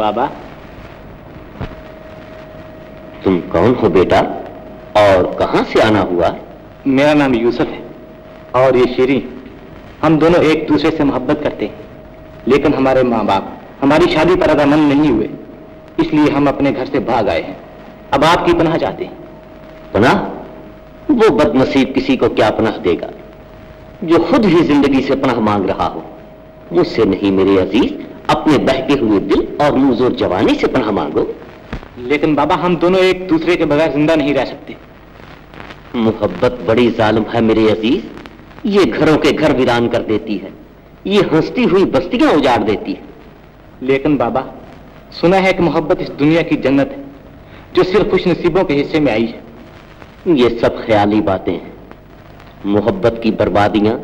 बाबा। तुम कौन हो बेटा और कहां से आना हुआ? मेरा नाम यूसुफ है और ये शीरी। हम दोनों एक दूसरे से मोहब्बत करते हैं, लेकिन हमारे माँ बाप हमारी शादी पर रजामंद नहीं हुए, इसलिए हम अपने घर से भाग आए हैं। अब आपकी पनाह चाहते हैं। पनाह? वो बदनसीब किसी को क्या पनाह देगा जो खुद ही जिंदगी से पनाह मांग रहा हो। मुझसे नहीं मेरे अजीज, अपने बहके हुए दिल और मुंहजोर जवानी से पनाह मांगो। लेकिन बाबा, हम दोनों एक दूसरे के बगैर जिंदा नहीं रह सकते। मोहब्बत बड़ी जालिम है मेरे अजीज। ये घरों के घर वीरान कर देती है, ये हंसती हुई बस्तियां उजाड़ देती है। लेकिन बाबा, सुना है कि मोहब्बत इस दुनिया की जन्नत है जो सिर्फ खुश नसीबों के हिस्से में आई है। ये सब ख्याली बातें हैं। मोहब्बत की बर्बादियां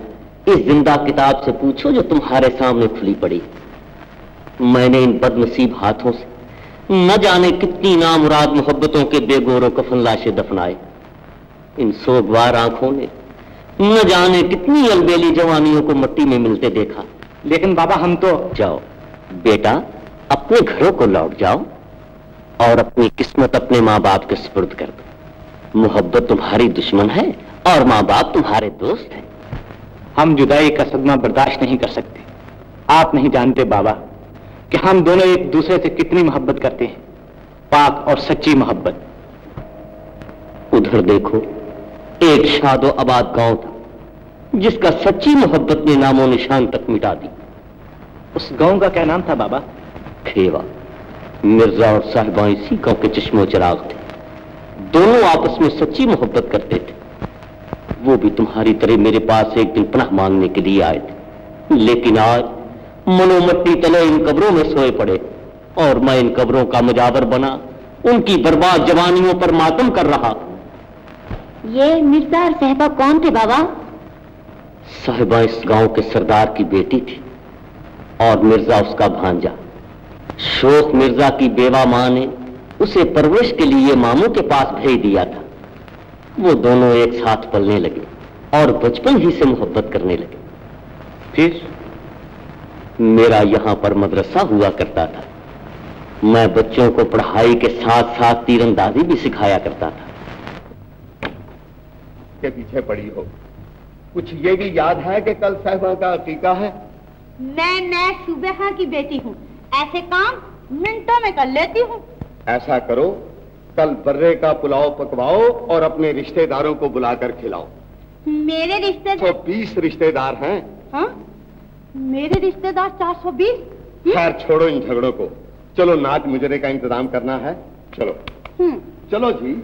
इस जिंदा किताब से पूछो जो तुम्हारे सामने खुली पड़ी। मैंने इन बदनसीब हाथों से न जाने कितनी नामुराद मोहब्बतों के बेगोरों कफन लाशें दफनाए। इन सोगवार आंखों ने न जाने कितनी अलबेली जवानियों को मिट्टी में मिलते देखा। लेकिन बाबा, हम तो... जाओ बेटा, अपने घरों को लौट जाओ और अपनी किस्मत अपने माँ बाप के सुपुर्द कर दो। मोहब्बत तुम्हारी दुश्मन है और माँ बाप तुम्हारे दोस्त हैं। हम जुदाई का सदमा बर्दाश्त नहीं कर सकते। आप नहीं जानते बाबा कि हम दोनों एक दूसरे से कितनी मोहब्बत करते हैं, पाक और सच्ची मोहब्बत। उधर देखो, एक शादो आबाद गांव था जिसका सच्ची मोहब्बत ने नामो निशान तक मिटा दी। उस गांव का क्या नाम था बाबा? खेवा। मिर्जा और साहिबा इसी गांव के चश्मो चिराग थे। दोनों आपस में सच्ची मोहब्बत करते थे। वो भी तुम्हारी तरह मेरे पास एक दिन पनाह मांगने के लिए आए थे, लेकिन आज मनोमट्टी तले इन कब्रों में सोए पड़े और मैं इन कब्रों का मुजावर बना उनकी बर्बाद जवानियों पर मातम कर रहा। ये मिर्जा और साहिबा कौन थे बाबा? साहिबा इस गांव के सरदार की बेटी थी और मिर्जा उसका भांजा। शोख मिर्जा की बेवा मां ने उसे परवरिश के लिए मामू के पास भेज दिया था। वो दोनों एक साथ पलने लगे और बचपन ही से मोहब्बत करने लगे। फिर मेरा यहां पर मदरसा हुआ करता था। मैं बच्चों को पढ़ाई के साथ साथ तीरंदाजी भी सिखाया करता था। के पीछे पड़ी हो। कुछ ये भी याद है कि कल साहिबा का अकीका है? मैं सूबे खां की बेटी हूँ, ऐसे काम मिनटों में कर लेती हूँ। ऐसा करो, कल बर्रे का पुलाव पकवाओ और अपने रिश्तेदारों को बुलाकर खिलाओ। मेरे रिश्तेदार 120 रिश्तेदार हैं। हाँ? मेरे रिश्तेदार 420? खैर छोड़ो इन झगड़ों को, चलो नाच मुजरे का इंतजाम करना है। चलो चलो जी।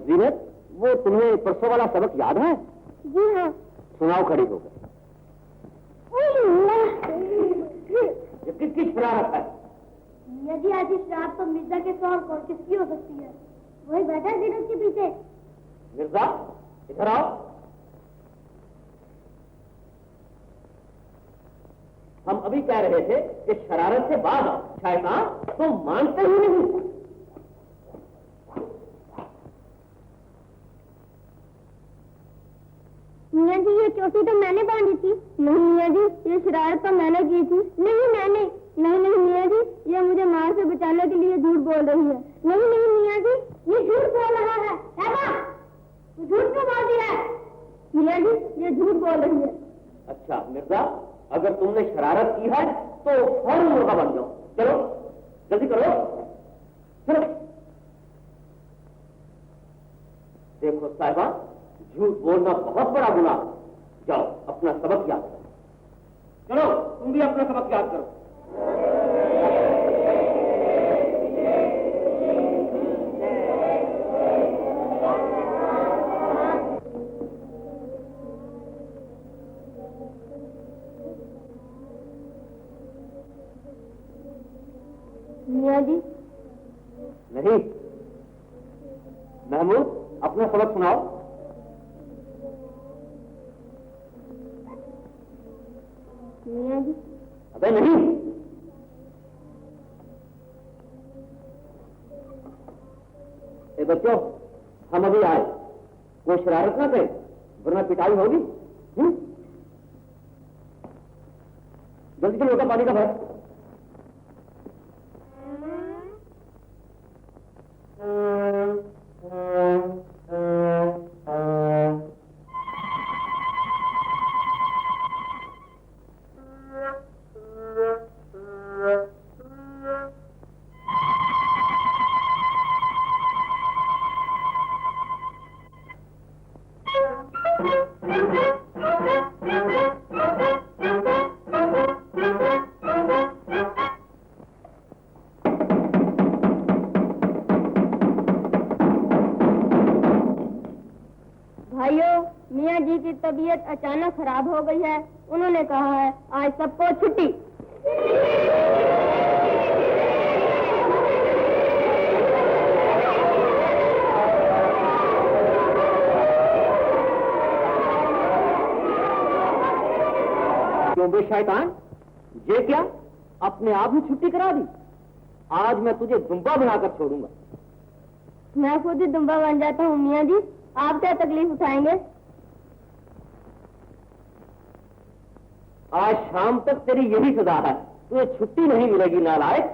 जीनत, वो तुम्हें परसों वाला सबक याद है? जी हाँ। सुनाओ खड़ी होकर। ये किसकी शरारत है? यदि आज शराब तो मिर्जा के सौ और किसकी हो सकती है? वही बैठा है जीनत के पीछे। मिर्जा, इधर आओ। हम अभी कह रहे थे कि शरारत से बाद आओ। शैतान, तुम मानते ही नहीं। मियाँ जी, ये चोटी तो मैंने बांधी थी। नहीं मियाँ जी, ये शरारत तो मैंने की थी। नहीं मैंने। नहीं मियाँ जी, ये मुझे मार से बचाने के लिए झूठ बोल रही है। नहीं मियाँ जी, ये झूठ बोल रहा है। तू झूठ क्यों बोल दिया है? मियाँ जी, ये झूठ बोल रही है। अच्छा मिर्जा, अगर तुमने शरारत की है तो फौरन मुर्गा बन जाओ। चलो जल्दी करो, चलो। देखो साहिबा, झूठ बोलना बहुत बड़ा गुनाह। जाओ अपना सबक याद करो। चलो तुम भी अपना सबक याद करो। नहीं। महमूद, अपना सबक सुनाओ। मियाँ जी। अबे नहीं। ए बच्चों, हम अभी आए, कोई शरारत ना करे वरना पिटाई होगी। जल्दी से लोटा पानी का भर। मियाँ जी की तबीयत अचानक खराब हो गई है। उन्होंने कहा है आज सबको छुट्टी। क्यों बे शैतान, ये क्या अपने आप ही छुट्टी करा दी? आज मैं तुझे दुम्बा बनाकर छोड़ूंगा। मैं खुद ही दुम्बा बन जाता हूँ मियाँ जी, आप क्या तकलीफ उठाएंगे? आज शाम तक तेरी यही सजा है, तुझे छुट्टी नहीं मिलेगी नालायक।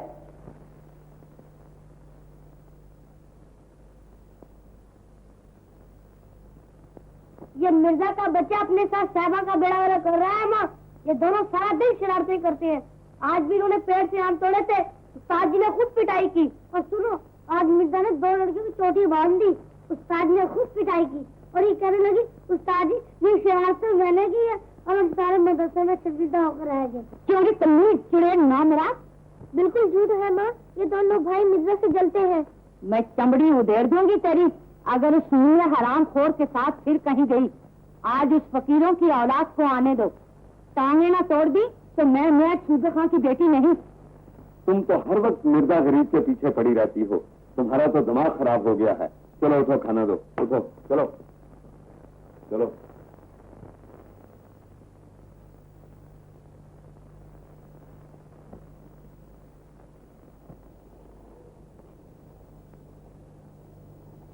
ये मिर्जा का बच्चा अपने साथ साहबा का बेड़ा वाला कर रहा है माँ। ये दोनों सारा दिन शरारतें करते हैं। आज भी उन्होंने पेड़ से आम तोड़े थे, उस्ताद जी ने खुद पिटाई की। और सुनो, आज मिर्जा ने 2 लड़कियों की चोटी बांध दी, उस्ताद ने खुद पिटाई की और ये कहने लगी उस्ताद जी ये शरारत तो मैंने की है और हम सारे मदरसे में शर्मिंदा होकर रह गए। क्योंकि तमीज चुड़ैल नामराद। बिल्कुल झूठ है माँ, ये दोनों भाई मिर्जा से जलते हैं। मैं चमड़ी उधेड़ दूंगी तेरी अगर उस नीले हराम खोर के साथ फिर कहीं गई। आज उस फकीरों की औलाद को आने दो। टांगे ना तोड़ दी तो मैं छूबे खां की बेटी नहीं। तुम तो हर वक्त मिर्जा गरीब के पीछे पड़ी रहती हो, तुम्हारा तो दिमाग खराब हो गया है। चलो उठो, खाना दो, उठो, चलो चलो।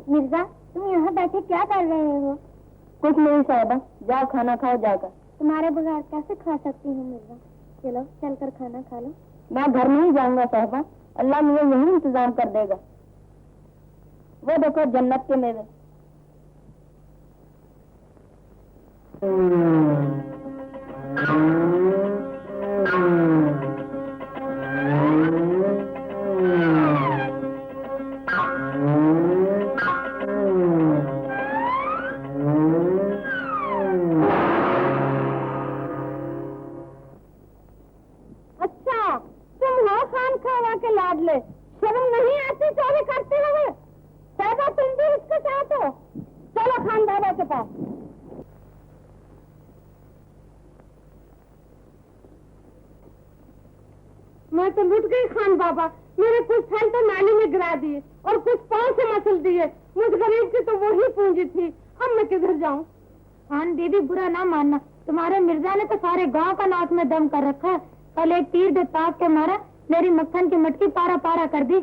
मिर्जा तुम यहाँ बैठे क्या कर रहे हो? कुछ नहीं साहबा, जाओ खाना खाओ जाकर। तुम्हारे बगैर कैसे खा सकती हूँ मिर्जा? चलो चलकर खाना खा लो। मैं घर नहीं जाऊंगा साहबा, अल्लाह मुझे यही इंतजाम कर देगा। वो देखो जन्नत के मेवे। अच्छा तुम हो खान खावा के लाडले, शर्म नहीं आती चोरी करते हुए? दादा तुम भी इसके साथ हो, चलो खान दादा के पास। मैं तो लुट गई खान बाबा, मेरे कुछ फल तो नाली में गिरा दिए और कुछ पाँव से मसल दिए। मुझ गरीब की तो वही पूंजी थी, अब मैं किधर जाऊं? खान दीदी बुरा ना मानना, तुम्हारे मिर्जा ने तो सारे गांव का नाक में दम कर रखा है। कल एक तीर दे ताक के मारा, मेरी मक्खन की मटकी पारा पारा कर दी।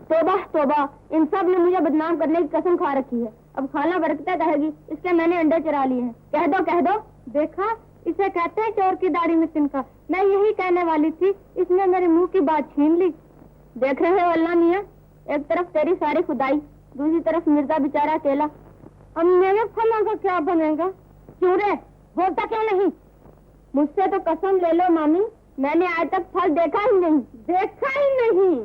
तोबा तोबा, इन सब ने मुझे बदनाम करने की कसम खा रखी है। अब खाना बरकता कहेगी, इसलिए मैंने अंडे चुरा लिए हैं। कह दो। देखा, इसे कहते हैं चोर की दाढ़ी में तिनका। मैं यही कहने वाली थी, इसने मेरे मुंह की बात छीन ली। देख रहे हो अल्लाह मियाँ, एक तरफ तेरी सारी खुदाई, दूसरी तरफ मिर्जा बेचारा अकेला। अब मेरे फलों का क्या बनेगा? क्यों रे, बोलता क्यों नहीं? मुझसे तो कसम ले लो मामी, मैंने आज तक फल देखा ही नहीं।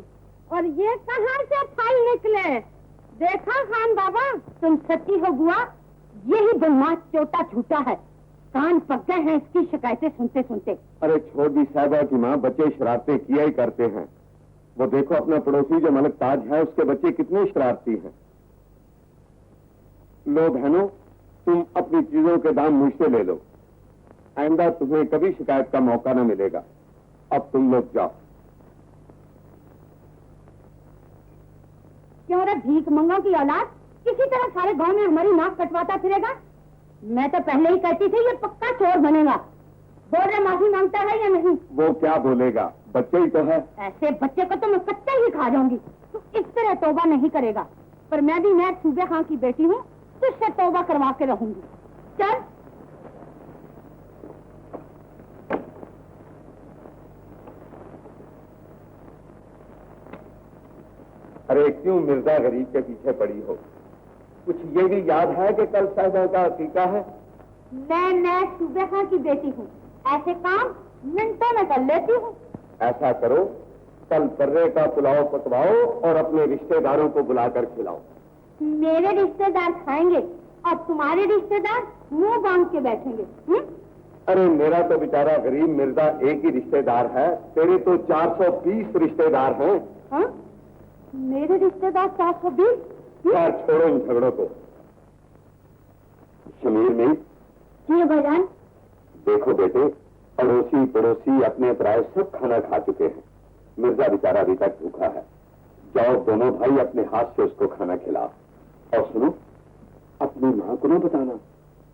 और ये कहाँ से फल निकले? देखा खान बाबा? तुम सच्ची हो बुआ, यही बदमाश चोटा छूटा है। कान पक गए हैं इसकी शिकायतें सुनते सुनते। अरे छोड़ दी साहबा की माँ, बच्चे शरारतें किया ही करते हैं। वो देखो अपना पड़ोसी जो मलिक ताज है, उसके बच्चे कितने शरारती हैं। लो बहनों, तुम अपनी चीजों के दाम मुझसे ले लो, आइंदा तुम्हें कभी शिकायत का मौका न मिलेगा। अब तुम लोग जाओ। क्यों रे भीख मंगों की औलाद किसी तरह सारे गांव में हमारी नाक कटवाता फिरेगा? मैं तो पहले ही कहती थी ये पक्का चोर बनेगा। बोल रहे माफी मांगता है या नहीं? वो क्या बोलेगा, बच्चे ही तो है। ऐसे बच्चे को तो मैं कच्चा ही खा जाऊंगी। तू इस तरह तौबा नहीं करेगा, पर मैं भी मैं सूबे खां की बेटी हूँ, तुझसे तौबा करवा के रहूंगी। चल। अरे क्यों मिर्जा गरीब के पीछे पड़ी हो? कुछ ये भी याद है कि कल साहिबा का अकीका है? मैं सूबे खां की बेटी हूँ, ऐसे काम मिनटों में कर लेती हूँ। ऐसा करो, कल पर्रे का पुलाव पकवाओ और अपने रिश्तेदारों को बुलाकर खिलाओ। मेरे रिश्तेदार खाएंगे और तुम्हारे रिश्तेदार मुंह बांध के बैठेंगे। अरे मेरा तो बेचारा गरीब मिर्जा एक ही रिश्तेदार है, तेरे तो 420 रिश्तेदार हैं। हाँ? मेरे रिश्तेदार 420? यार छोड़ो इन झगड़ों को। शमीर में जी भाईजान। देखो बेटे, अड़ोसी पड़ोसी अपने पराए सब खाना खा चुके हैं, मिर्जा बेचारा अभी तक भूखा है। जाओ दोनों भाई अपने हाथ से उसको खाना खिलाओ। और सुनो, अपनी माँ को न बताना,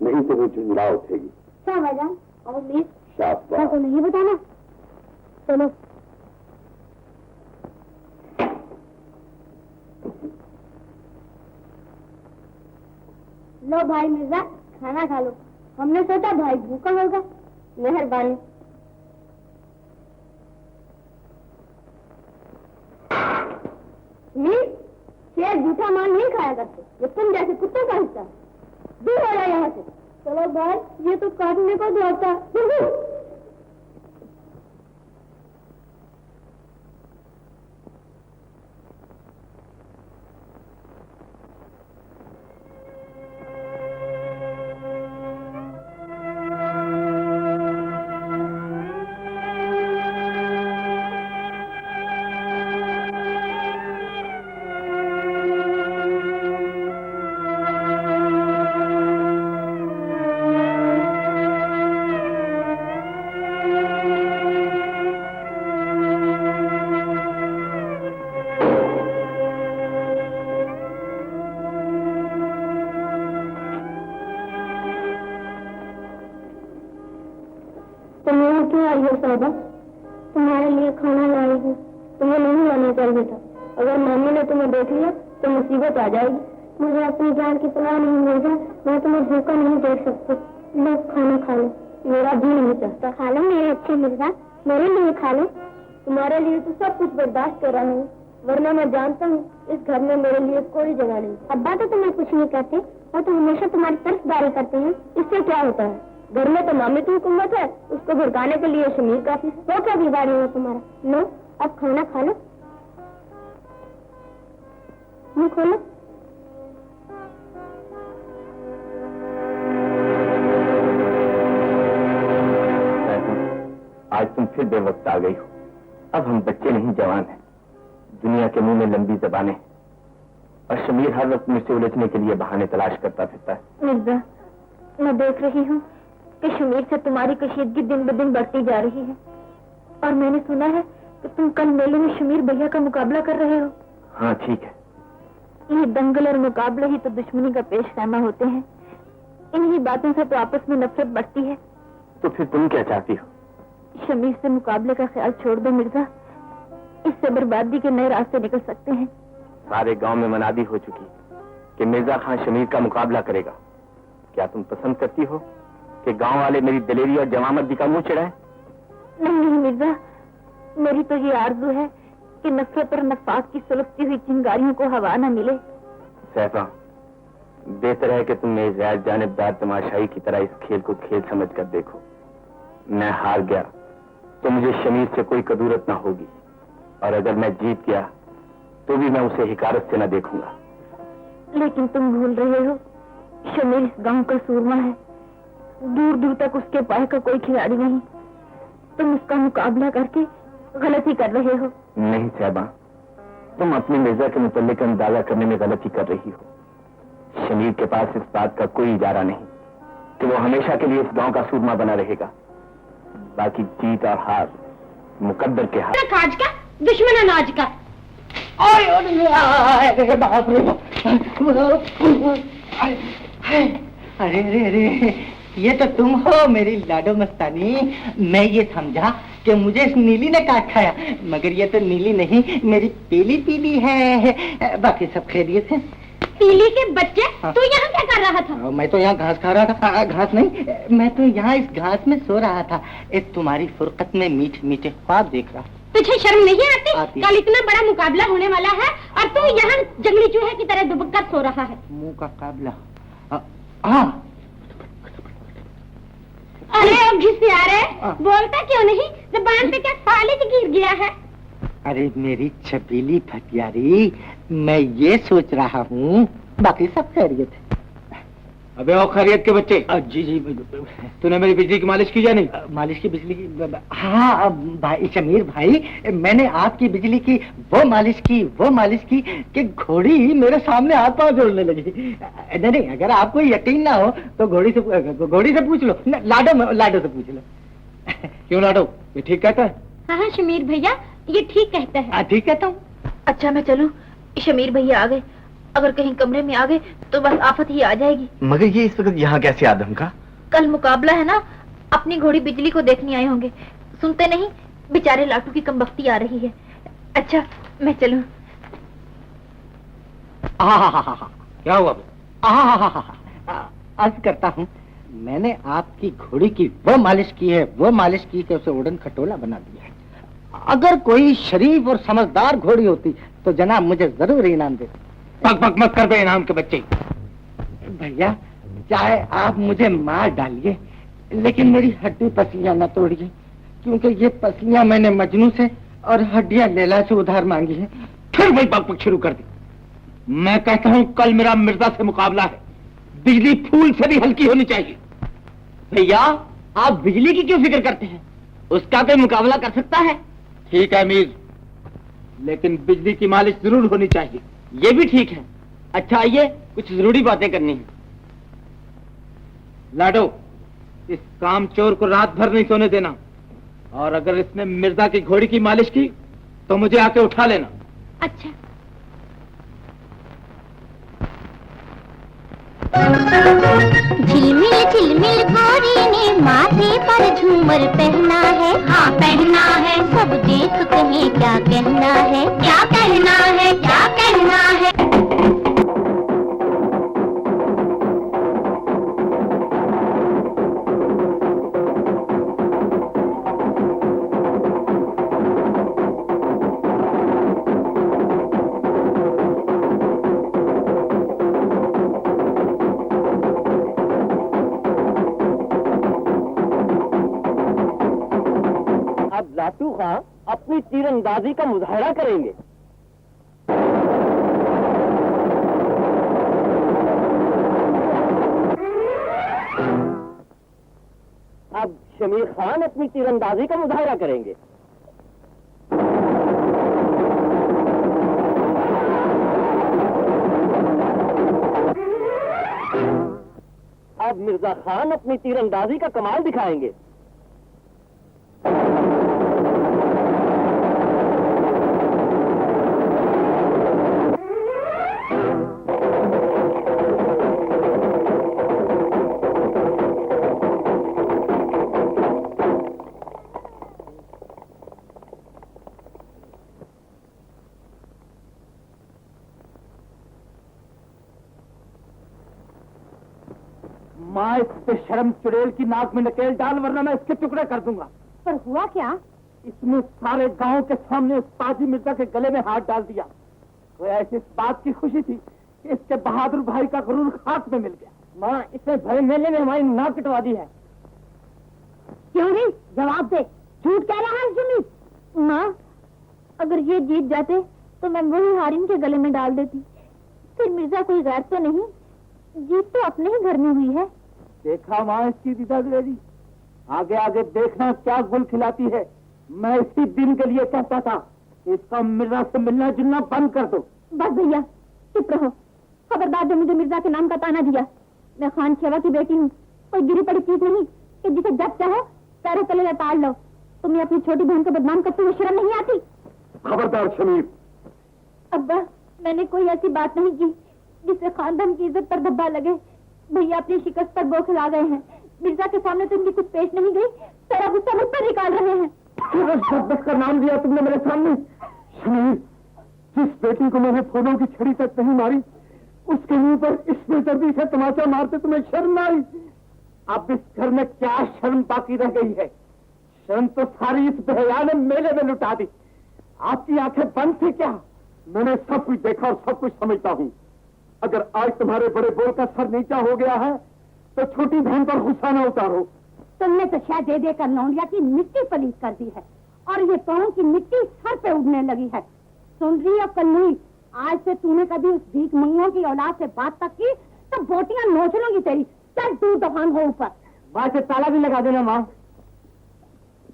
नहीं तो वो झुंझला उठेगी। अच्छा भाईजान, और प्लीज शाबाश। को नहीं बताना। चलो। लो भाई मिर्जा, खाना खा लो। हमने सोचा भाई भूखा होगा। मेहरबानी। शेर जूठा माल नहीं खाया करते, ये तुम जैसे कुत्तों का हिस्सा है। दूर हो जाए यहाँ से। चलो भाई, ये तो काटने को दौड़ता। साहिबा, तुम्हारे लिए खाना लाई हूँ। तुम्हें नहीं आना चाहिए था। अगर मम्मी ने तुम्हें देख लिया तो मुसीबत आ जाएगी। मुझे अपनी जान की परवाह नहीं मिलेगा, मैं तुम्हें भूखा नहीं देख सकती। लो खाना खा लो, मेरा भी नहीं चाहता। खा लो मेरे अच्छे मिर्जा, मेरे लिए खा लो। तुम्हारे लिए तो सब कुछ बर्दाश्त कर रहा हूँ, वरना मैं जानता हूँ इस घर में मेरे लिए कोई जगह नहीं। अब्बा तो तुम्हें कुछ नहीं कहते और तो हमेशा तुम्हारी तरफदारी करते हैं। इससे क्या होता है? घर में तो मामी की हुकूमत है, उसको भड़काने के लिए शमीर काफी। तो क्या बिगाड़ी है तुम्हारा? लो अब खाना खा लो। मुंह खोलो। आज तुम फिर बेवक्त आ गई हो। अब हम बच्चे नहीं जवान हैं। दुनिया के मुंह में लंबी जबानें और शमीर हर वक्त मुझसे उलझने के लिए बहाने तलाश करता फिरता है। मिर्जा, मैं देख रही हूँ कि शमीर से तुम्हारी कशीदगी दिन ब दिन बढ़ती जा रही है और मैंने सुना है कि तुम कल मेले में शमीर भैया का मुकाबला कर रहे हो। हाँ ठीक है। ये दंगल और मुकाबले ही तो दुश्मनी का पेश खैमा होते हैं। इन्हीं बातों से तो आपस में नफरत बढ़ती है। तो फिर तुम क्या चाहती हो? शमीर से मुकाबले का ख्याल छोड़ दो मिर्जा, इससे बर्बादी के नए रास्ते निकल सकते हैं। सारे गांव में मनादी हो चुकी कि मिर्जा खान शमीर का मुकाबला करेगा। क्या तुम पसंद करती हो कि गांव वाले मेरी दलेरी और जमामर्दी का मुंह चिढ़ाएं? नहीं मिर्जा, मेरी तो ये आरज़ू है कि नफरत और नफाक की सुलगती हुई चिंगारियों को हवा न मिले। सैफा, बेहतर है कि तुम मेरी गैर जानिबदार तमाशाई की तरह इस खेल को खेल समझ कर देखो। मैं हार गया तो मुझे शमीर से कोई कदूरत ना होगी, और अगर मैं जीत गया तो भी मैं उसे हिकारत से न देखूंगा। लेकिन तुम भूल रहे हो, शमीर इस गांव का सूरमा है। दूर दूर तक उसके पाए का कोई खिलाड़ी नहीं। तुम उसका मुकाबला करके गलती कर रहे हो। नहीं साहबा, तुम अपने मिर्जा के मुतल्लिक अंदाजा करने में गलती कर रही हो। शमीर के पास इस बात का कोई इजारा नहीं कि वो हमेशा के लिए इस गांव का सूरमा बना रहेगा। बाकी जीत और हार मुकद्दर के हाथ। खाज का दुश्मन अनाज का, अरे बाप रे, अरे अरे अरे, ये तो तुम हो मेरी लाडो मस्तानी। मैं ये समझा कि मुझे इस नीली ने काट खाया, मगर ये तो नीली नहीं, मेरी पीली पीली है। बाकी सब खैरियत है। पीली के बच्चे, तू यहाँ क्या कर रहा था? मैं तो यहाँ घास खा रहा था। घास नहीं, मैं तो यहाँ इस घास में सो रहा था। तुम्हारी फुर्कत में मीठे मीठे ख्वाब देख रहा। तुझे शर्म नहीं आती? कल इतना बड़ा मुकाबला होने वाला है और तू यहाँ जंगली चूहे की तरह दुबक कर सो रहा है। मुंह का काबला? हाँ। अरे अब घिसियारे, बोलता क्यों नहीं? ज़बान पे क्या सालिज गिर गया है? अरे मेरी छबीली भटियारी, मैं ये सोच रहा हूँ, बाकी सब खैरियत है। अबे ओ खैरियत के बच्चे, जी जी। तूने मेरी बिजली की मालिश की या नहीं? मालिश की बिजली की? हाँ भाई शमीर भाई, मैंने आपकी बिजली की वो मालिश की कि घोड़ी मेरे सामने हाथ पांव जोड़ने लगी। नहीं, अगर आपको यकीन ना हो तो घोड़ी से पूछ लो, लाडो से पूछ लो। क्यों लाडो, ये ठीक कहता है? हाँ शमीर भैया, ये ठीक कहता है। ठीक कहता हूँ। अच्छा मैं चलूं? शमीर भैया आ गए, अगर कहीं कमरे में आ गए तो बस आफत ही आ जाएगी। मगर ये इस वक्त यहाँ कैसे आदम का? कल मुकाबला है ना, अपनी घोड़ी बिजली को देखने आए होंगे। सुनते नहीं, बेचारे लाटू की कमबख्ती आ रही है। अच्छा मैं चलूं? क्या हुआ? अर्ज करता हूँ, मैंने आपकी घोड़ी की वो मालिश की कि उसे उड़न खटोला बना दिया है। अगर कोई शरीफ और समझदार घोड़ी होती तो जनाब मुझे जरूर इनाम देते। पक पक मत कर बे इनाम के बच्चे। भैया, चाहे आप मुझे मार डालिए, लेकिन मेरी हड्डी पसलियां न तोड़िए, क्योंकि ये पसलियां मैंने मजनू से और हड्डियां लैला से उधार मांगी है। फिर वही पक पक शुरू कर दी। मैं कहता हूँ कल मेरा मिर्जा से मुकाबला है, बिजली फूल से भी हल्की होनी चाहिए। भैया, आप बिजली की क्यों फिक्र करते हैं? उसका कोई मुकाबला कर सकता है। ठीक है मीर, लेकिन बिजली की मालिश जरूर होनी चाहिए। ये भी ठीक है। अच्छा आइए, कुछ जरूरी बातें करनी है। लाडो, इस काम चोर को रात भर नहीं सोने देना, और अगर इसने मिर्जा की घोड़ी की मालिश की तो मुझे आके उठा लेना। अच्छा। झिलमिल झिलमिल गोरी ने माथे पर झूमर पहना है। हाँ पहना है, सब देख कहें क्या कहना है, क्या कहना है, क्या कहना है। लाटू खां अपनी तीरंदाजी का मुजाहरा करेंगे। अब शमीर खान अपनी तीरंदाजी का मुजाहरा करेंगे। अब मिर्जा खान अपनी तीरंदाजी का कमाल दिखाएंगे। माँ, इस बेशर्म चुड़ैल की नाक में नकेल डाल, वरना मैं इसके टुकड़े कर दूंगा। पर हुआ क्या? इसने सारे गांव के सामने उस ताजी मिर्जा के गले में हाथ डाल दिया। तो ऐसी इस बात की खुशी थी कि इसके बहादुर भाई का गुरूर खाक में मिल गया। माँ, इसने भरे मेले में हमारी नाक कटवा दी है। क्यों नहीं? जवाब दे, झूठ कह रहा है शमीर। माँ, अगर ये जीत जाते तो मैं वही हारिन के गले में डाल देती। फिर मिर्जा कोई गैर तो नहीं, जीत तो अपने ही घर में हुई है। देखा माँ इसकी दीदागलेरी, आगे आगे देखना क्या गुल खिलाती है। मैं इसी दिन के लिए कहता था कि इसका मिर्जा से मिलना जुलना बंद कर दो। बस भैया, चुप रहो। खबरदार जो मुझे मिर्जा के नाम का ताना दिया। मैं खान शेवा की बेटी हूँ, कोई गिरी पड़ी चीज नहीं कि जिसे जब चाहो पैरों तले लताड़ लो। तुम्हें अपनी छोटी बहन को बदनाम करते हुए शर्म नहीं आती? खबरदार शमीर, अब्बा, मैंने कोई ऐसी बात नहीं की जिससे खानदान की इज्जत पर धब्बा लगे। भैया अपनी शिकस्त पर बौखला गए हैं। मिर्जा के सामने तो इनकी कुछ पेश नहीं गई, सारा गुस्सा मुझ पर निकाल रहे हैं। शब्द का नाम दिया तुमने मेरे सामने। शमीर, जिस बेटी को मैंने फूलों की छड़ी तक नहीं मारी, उसके मुंह पर इस बेदर्दी से तमाचा मारते तुम्हें शर्म आई। अब इस घर में क्या शर्म बाकी रह गई है? शर्म तो सारी इस बेहया ने मेले में लुटा दी। आपकी आंखें बंद थी क्या? मैंने सब कुछ देखा और सब कुछ समझता हूँ। अगर आज तुम्हारे बड़े बोल का सर नीचा हो गया है तो छोटी बहन पर गुस्सा न उतारो। तुमने तो शायद दे देकर नौलिया की मिट्टी पलीस कर दी है और ये पाँव की मिट्टी सर पे उड़ने लगी है। सुन रही हो कन्नूई, आज से तूने कभी उस भीख मंगियों की औलाद से बात तक की तो बोटियां नोच लूंगी तेरी। चल तू दफान हो ऊपर। माँ से ताला भी लगा देना। माँ,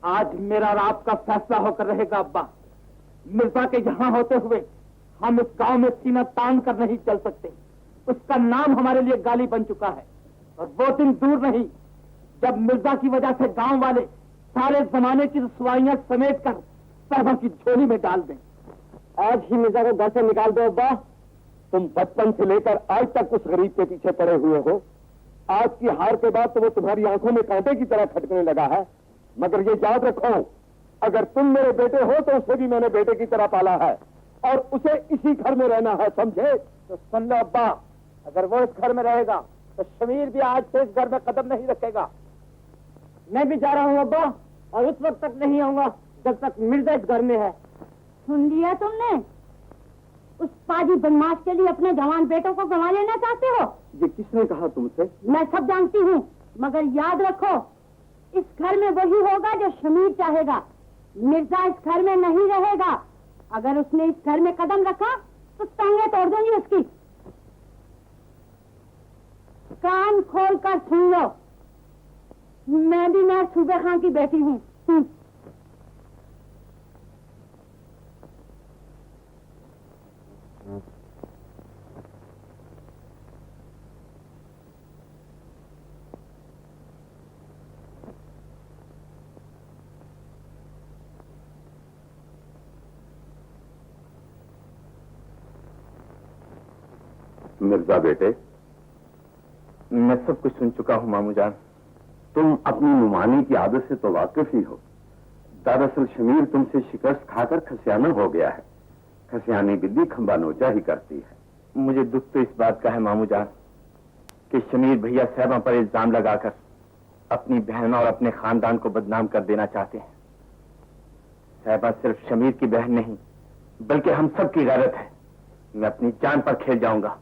आज मेरा और आपका फैसला होकर रहेगा। अब्बा, मिर्जा के यहाँ होते हुए हम इस गांव में सीना तान कर नहीं चल सकते। उसका नाम हमारे लिए गाली बन चुका है और वो दिन दूर नहीं जब मिर्जा की वजह से गांव वाले सारे जमाने की रसवाइयां समेट कर साहबा की झोली में डाल दें। आज ही मिर्जा को घर से निकाल दो। अब्बा, तुम बचपन से लेकर आज तक उस गरीब के पीछे पड़े हुए हो। आज की हार के बाद तो वो तुम्हारी आंखों में कांटे की तरह खटकने लगा है। मगर ये याद रखो, अगर तुम मेरे बेटे हो तो उसे भी मैंने बेटे की तरह पाला है और उसे इसी घर में रहना है, समझे? तो सुन लो अब्बा, अगर वो इस घर में रहेगा तो शमीर भी आज से इस घर में कदम नहीं रखेगा। मैं भी जा रहा हूँ अब्बा, और उस वक्त तक नहीं आऊंगा जब तक मिर्जा इस घर में है। सुन लिया तुमने? उस पाजी बदमाश के लिए अपने जवान बेटों को गंवा लेना चाहते हो? ये किसने कहा तुमसे? मैं सब जानती हूँ, मगर याद रखो इस घर में वही होगा जो शमीर चाहेगा। मिर्जा इस घर में नहीं रहेगा। अगर उसने इस घर में कदम रखा तो टांगे तोड़ दूंगी उसकी। कान खोल कर सुन लो, मैं भी मैं सूबे खां की बेटी हूँ। मिर्जा बेटे, मैं सब कुछ सुन चुका हूँ मामू जान। तुम अपनी नुमानी की आदत से तो वाकिफ ही हो। दरअसल शमीर तुमसे शिकस्त खाकर खसियाना हो गया है। खसियानी बिल्ली खंबा नोचा ही करती है। मुझे दुख तो इस बात का है मामू जान कि शमीर भैया साहबा पर इल्जाम लगाकर अपनी बहन और अपने खानदान को बदनाम कर देना चाहते हैं। साहबा सिर्फ शमीर की बहन नहीं बल्कि हम सब की गैरत है। मैं अपनी जान पर खेल जाऊंगा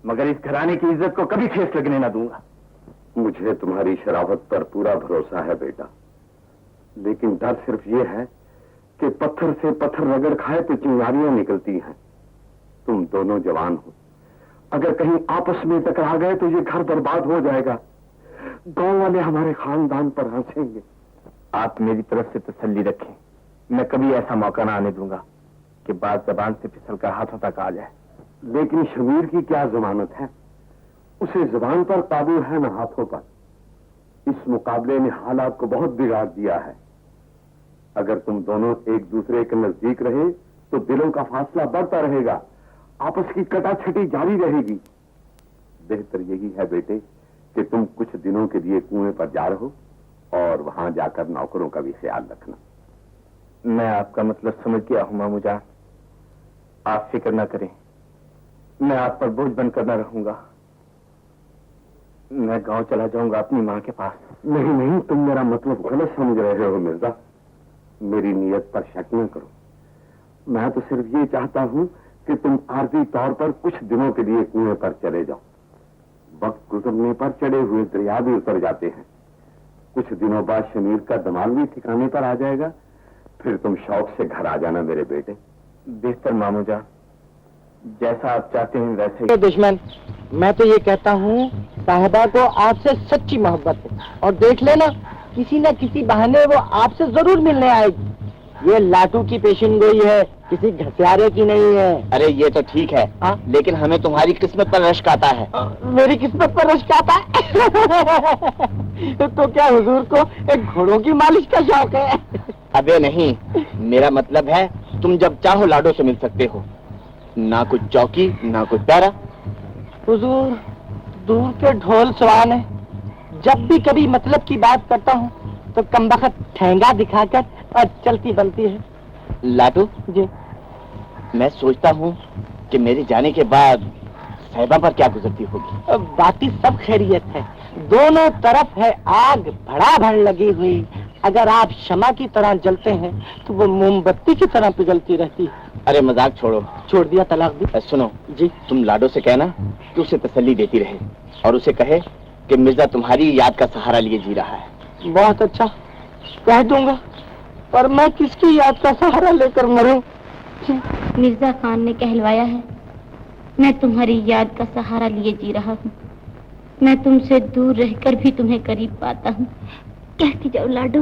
मगर इस घराने की इज्जत को कभी ठेस लगने न दूंगा। मुझे तुम्हारी शराफत पर पूरा भरोसा है बेटा, लेकिन डर सिर्फ ये है कि पत्थर से पत्थर रगड़ खाए तो चिंगारियां निकलती हैं। तुम दोनों जवान हो, अगर कहीं आपस में टकरा गए तो ये घर बर्बाद हो जाएगा। गांव वाले हमारे खानदान पर हंसेंगे। आप मेरी तरफ से तसल्ली रखें, मैं कभी ऐसा मौका ना आने दूंगा कि बात जबान से फिसलकर हाथों तक आ जाए। लेकिन शमीर की क्या जमानत है? उसे जुबान पर काबू है न हाथों पर। इस मुकाबले ने हालात को बहुत बिगाड़ दिया है। अगर तुम दोनों एक दूसरे के नजदीक रहे तो दिलों का फासला बढ़ता रहेगा, आपस की कटाछटी जारी रहेगी। बेहतर यही है बेटे कि तुम कुछ दिनों के लिए कुएं पर जा रहो और वहां जाकर नौकरों का भी ख्याल रखना। मैं आपका मतलब समझ गया हूं मामू जान, आप फिक्र न करें, मैं आप पर बोझ बनकर न रहूंगा। मैं गांव चला जाऊंगा अपनी मां के पास। नहीं नहीं, तुम मेरा मतलब गलत समझ रहे हो मिर्जा। मेरी नीयत पर शक न करो। मैं तो सिर्फ ये चाहता हूं कि तुम आर्थिक तौर पर कुछ दिनों के लिए कुएं पर चले जाओ। वक्त गुजरने पर चढ़े हुए दरिया भी उतर जाते हैं। कुछ दिनों बाद शमीर का दमाल भी ठिकाने पर आ जाएगा, फिर तुम शौक से घर आ जाना मेरे बेटे। बेहतर मामू जान, जैसा आप चाहते हैं वैसे ही। दुश्मन, मैं तो ये कहता हूँ साहिबा को आपसे सच्ची मोहब्बत है और देख लेना किसी न किसी बहाने वो आपसे जरूर मिलने आएगी। ये लाटू की पेशिनगोई है, किसी घसियारे की नहीं है। अरे ये तो ठीक है, लेकिन हमें तुम्हारी किस्मत पर रश्क आता है। मेरी किस्मत पर रश्क आता है तो क्या हुजूर को एक घोड़ों की मालिश का शौक है? अबे नहीं, मेरा मतलब है तुम जब चाहो लाडो से मिल सकते हो। ना कुछ चौकी, ना कुछ पैरा। हुजूर, दूर के ढोल सवान है। जब भी कभी मतलब की बात करता हूँ तो कमबख्त ठेंगा दिखाकर और चलती बनती है। लाटू जी, मैं सोचता हूँ कि मेरे जाने के बाद साहिबा पर क्या गुजरती होगी। बाकी सब खैरियत है। दोनों तरफ है आग भड़ाभड़ लगी हुई। अगर आप शमा की तरह जलते हैं तो वो मोमबत्ती की तरह पिघलती रहती है। अरे मजाक छोड़ो। छोड़ दिया, तलाक दी। सुनो जी, तुम लाडो से कहना कि उसे तसल्ली देती रहे और उसे कहे कि मिर्जा तुम्हारी याद का सहारा लिए जी रहा है। बहुत अच्छा, कह दूंगा। पर मैं किसकी याद का सहारा लेकर मरूं? मिर्जा खान ने कहलवाया है, मैं तुम्हारी याद का सहारा लिए जी रहा हूँ। मैं तुमसे दूर रहकर भी तुम्हें करीब पाता हूँ। कहती जाओ लाडो,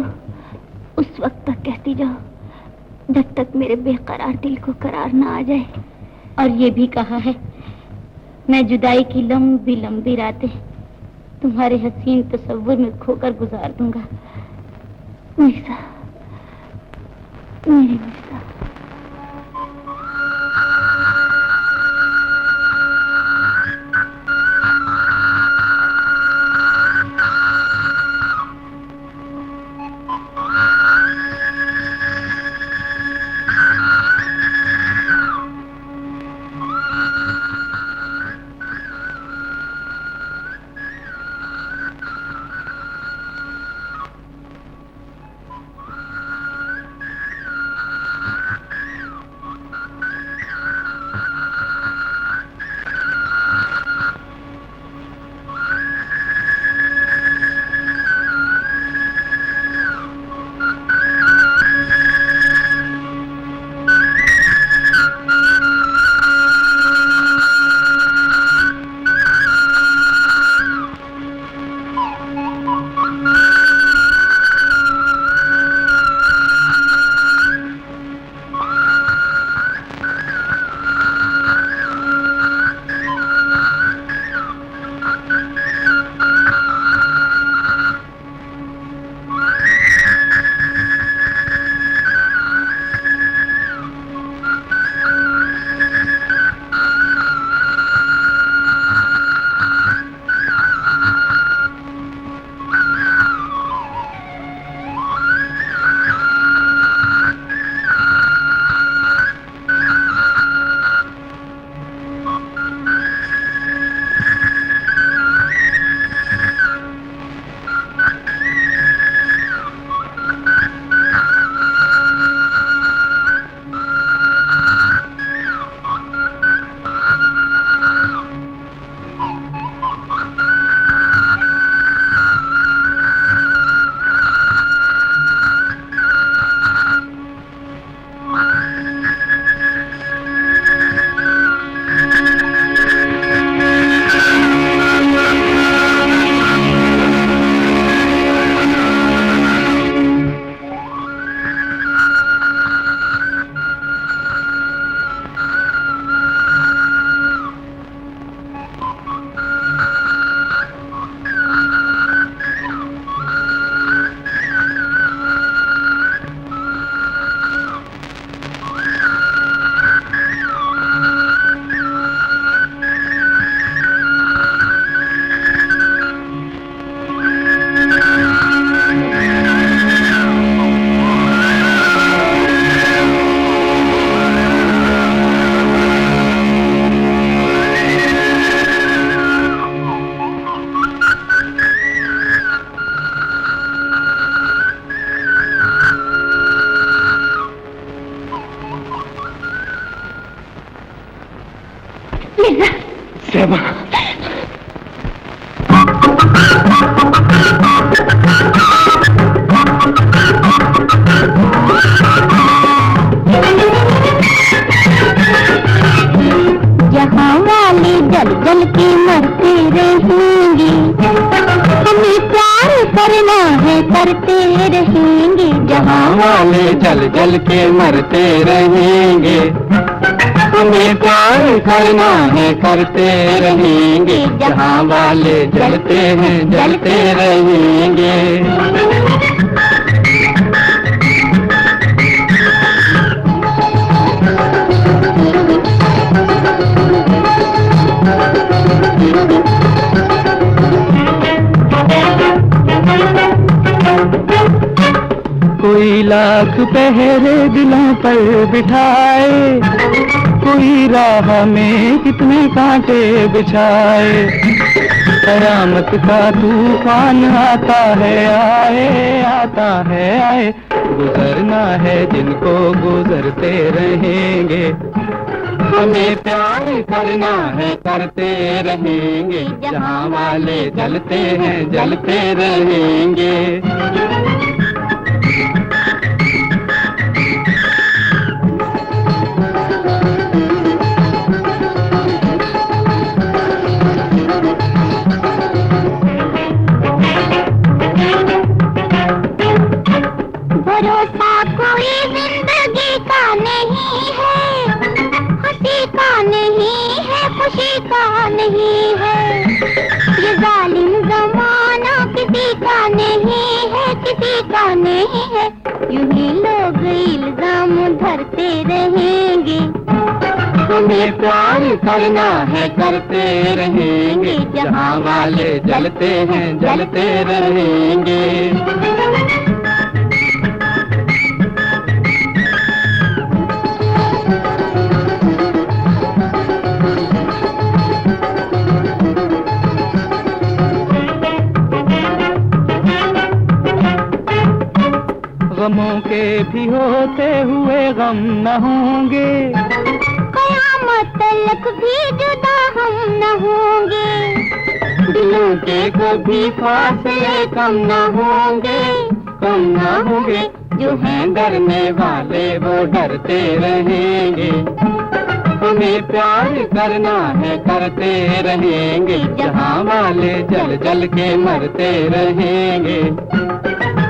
उस वक्त तक कहती जाओ जब तक मेरे बेकरार दिल को करार ना आ जाए। और ये भी कहा है, मैं जुदाई की लंबी लंबी रातें तुम्हारे हसीन तस्वुर में खोकर गुजार दूंगा। मिर्जा, मेरी मिर्जा। सेवा, यहाँ वाले जल जल के मरते रहेंगे, हमें प्यार करना है करते रहेंगे। जहाँ वाले जल जल के मरते रहेंगे, हमें प्यार करना है करते रहेंगे। जहाँ वाले जलते हैं जलते रहेंगे। लाख पहरे दिलों पर बिठाए, कोई राह में कितने कांटे बिछाए। कयामत का तूफान आता है आए, गुजरना है जिनको गुजरते रहेंगे। हमें प्यार करना है करते रहेंगे, जहाँ वाले जलते हैं जलते रहेंगे। भरोसा कोई जिंदगी का नहीं है, हंसी का नहीं है, खुशी का नहीं है। ये जालिम जमाना किसी का नहीं है, किसी का नहीं है। यूं ही लोग इल्जाम धरते रहेंगे। हमें प्यार करना है करते रहेंगे, जहाँ वाले जलते हैं जलते रहेंगे। गमों के भी होते हुए गम न होंगे, कयामत तलक भी जुदा हम न होंगे। दिलों के कभी फासले कम न होंगे, कम न होंगे। जो हैं डरने वाले वो डरते रहेंगे। हमें प्यार करना है करते रहेंगे, जहाँ वाले जल जल के मरते रहेंगे।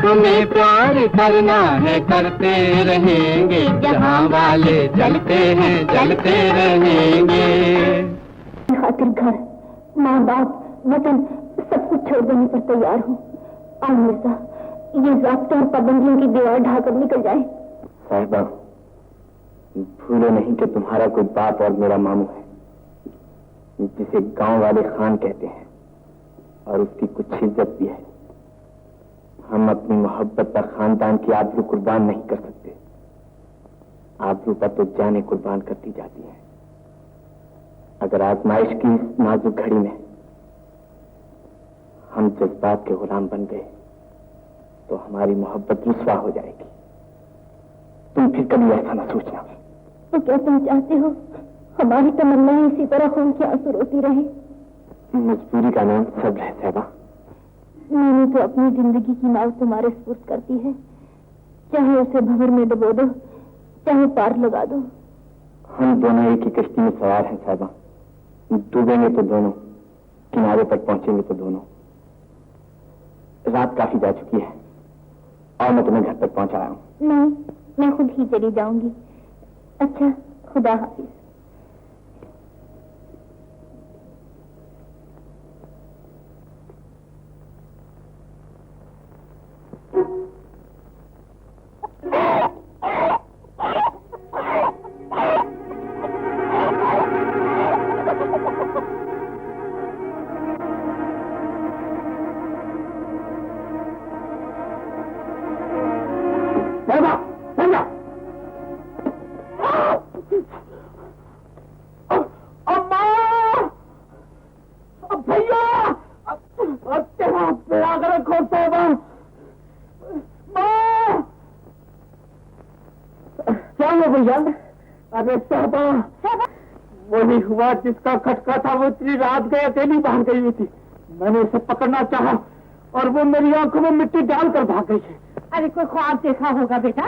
हमें प्यार करना है करते रहेंगे, जहाँ वाले जलते हैं जलते रहेंगे। खातिर घर, माँ बाप, वतन सब कुछ छोड़ देने पर तैयार हूँ। और मिर्जा, ये ज़ाब्ते और पाबंदियों की दीवार ढाकर निकल जाए। साहिबा, भूलो नहीं कि तुम्हारा कोई बाप और मेरा मामू है, जिसे गांव वाले खान कहते हैं, और उसकी कुछ इज्जत भी है। हम अपनी मोहब्बत पर खानदान की आबरू कुर्बान नहीं कर सकते। आबरू पर तो जाने कुर्बान कर दी जाती है। अगर आजमाइश की इस नाजुक घड़ी में हम जज्बात के गुलाम बन गए तो हमारी मोहब्बत रुस्वा हो जाएगी। तुम फिर कभी ऐसा न सोचना। तो क्या तुम चाहते हो हमारी तमन्नाएं इसी तरह खून के आंसू रोती रहे? मजबूरी का नाम सब्र है साहिबा। मैंने तो अपनी जिंदगी की नाव तुम्हारे सुपुर्द कर दी है। चाहे उसे भंवर में डुबो दो, चाहे पार लगा दो। हम दोनों एक ही कश्ती में सवार हैं साहिबा। डूबेंगे तो दोनों, किनारे तक पहुंचेंगे तो दोनों। रात काफी जा चुकी है और मैं तुम्हें घर तक पहुंचाया हूँ। नहीं, मैं खुद ही चली जाऊंगी। अच्छा, खुदा हाफिज। अरे साहबा, वही हुआ जिसका खटका था। वो इतनी रात गए अकेली बाहर गई हुई थी। मैंने उसे पकड़ना चाहा और वो मेरी आंखों में मिट्टी डालकर भाग गई है। अरे कोई ख्वाब देखा होगा बेटा।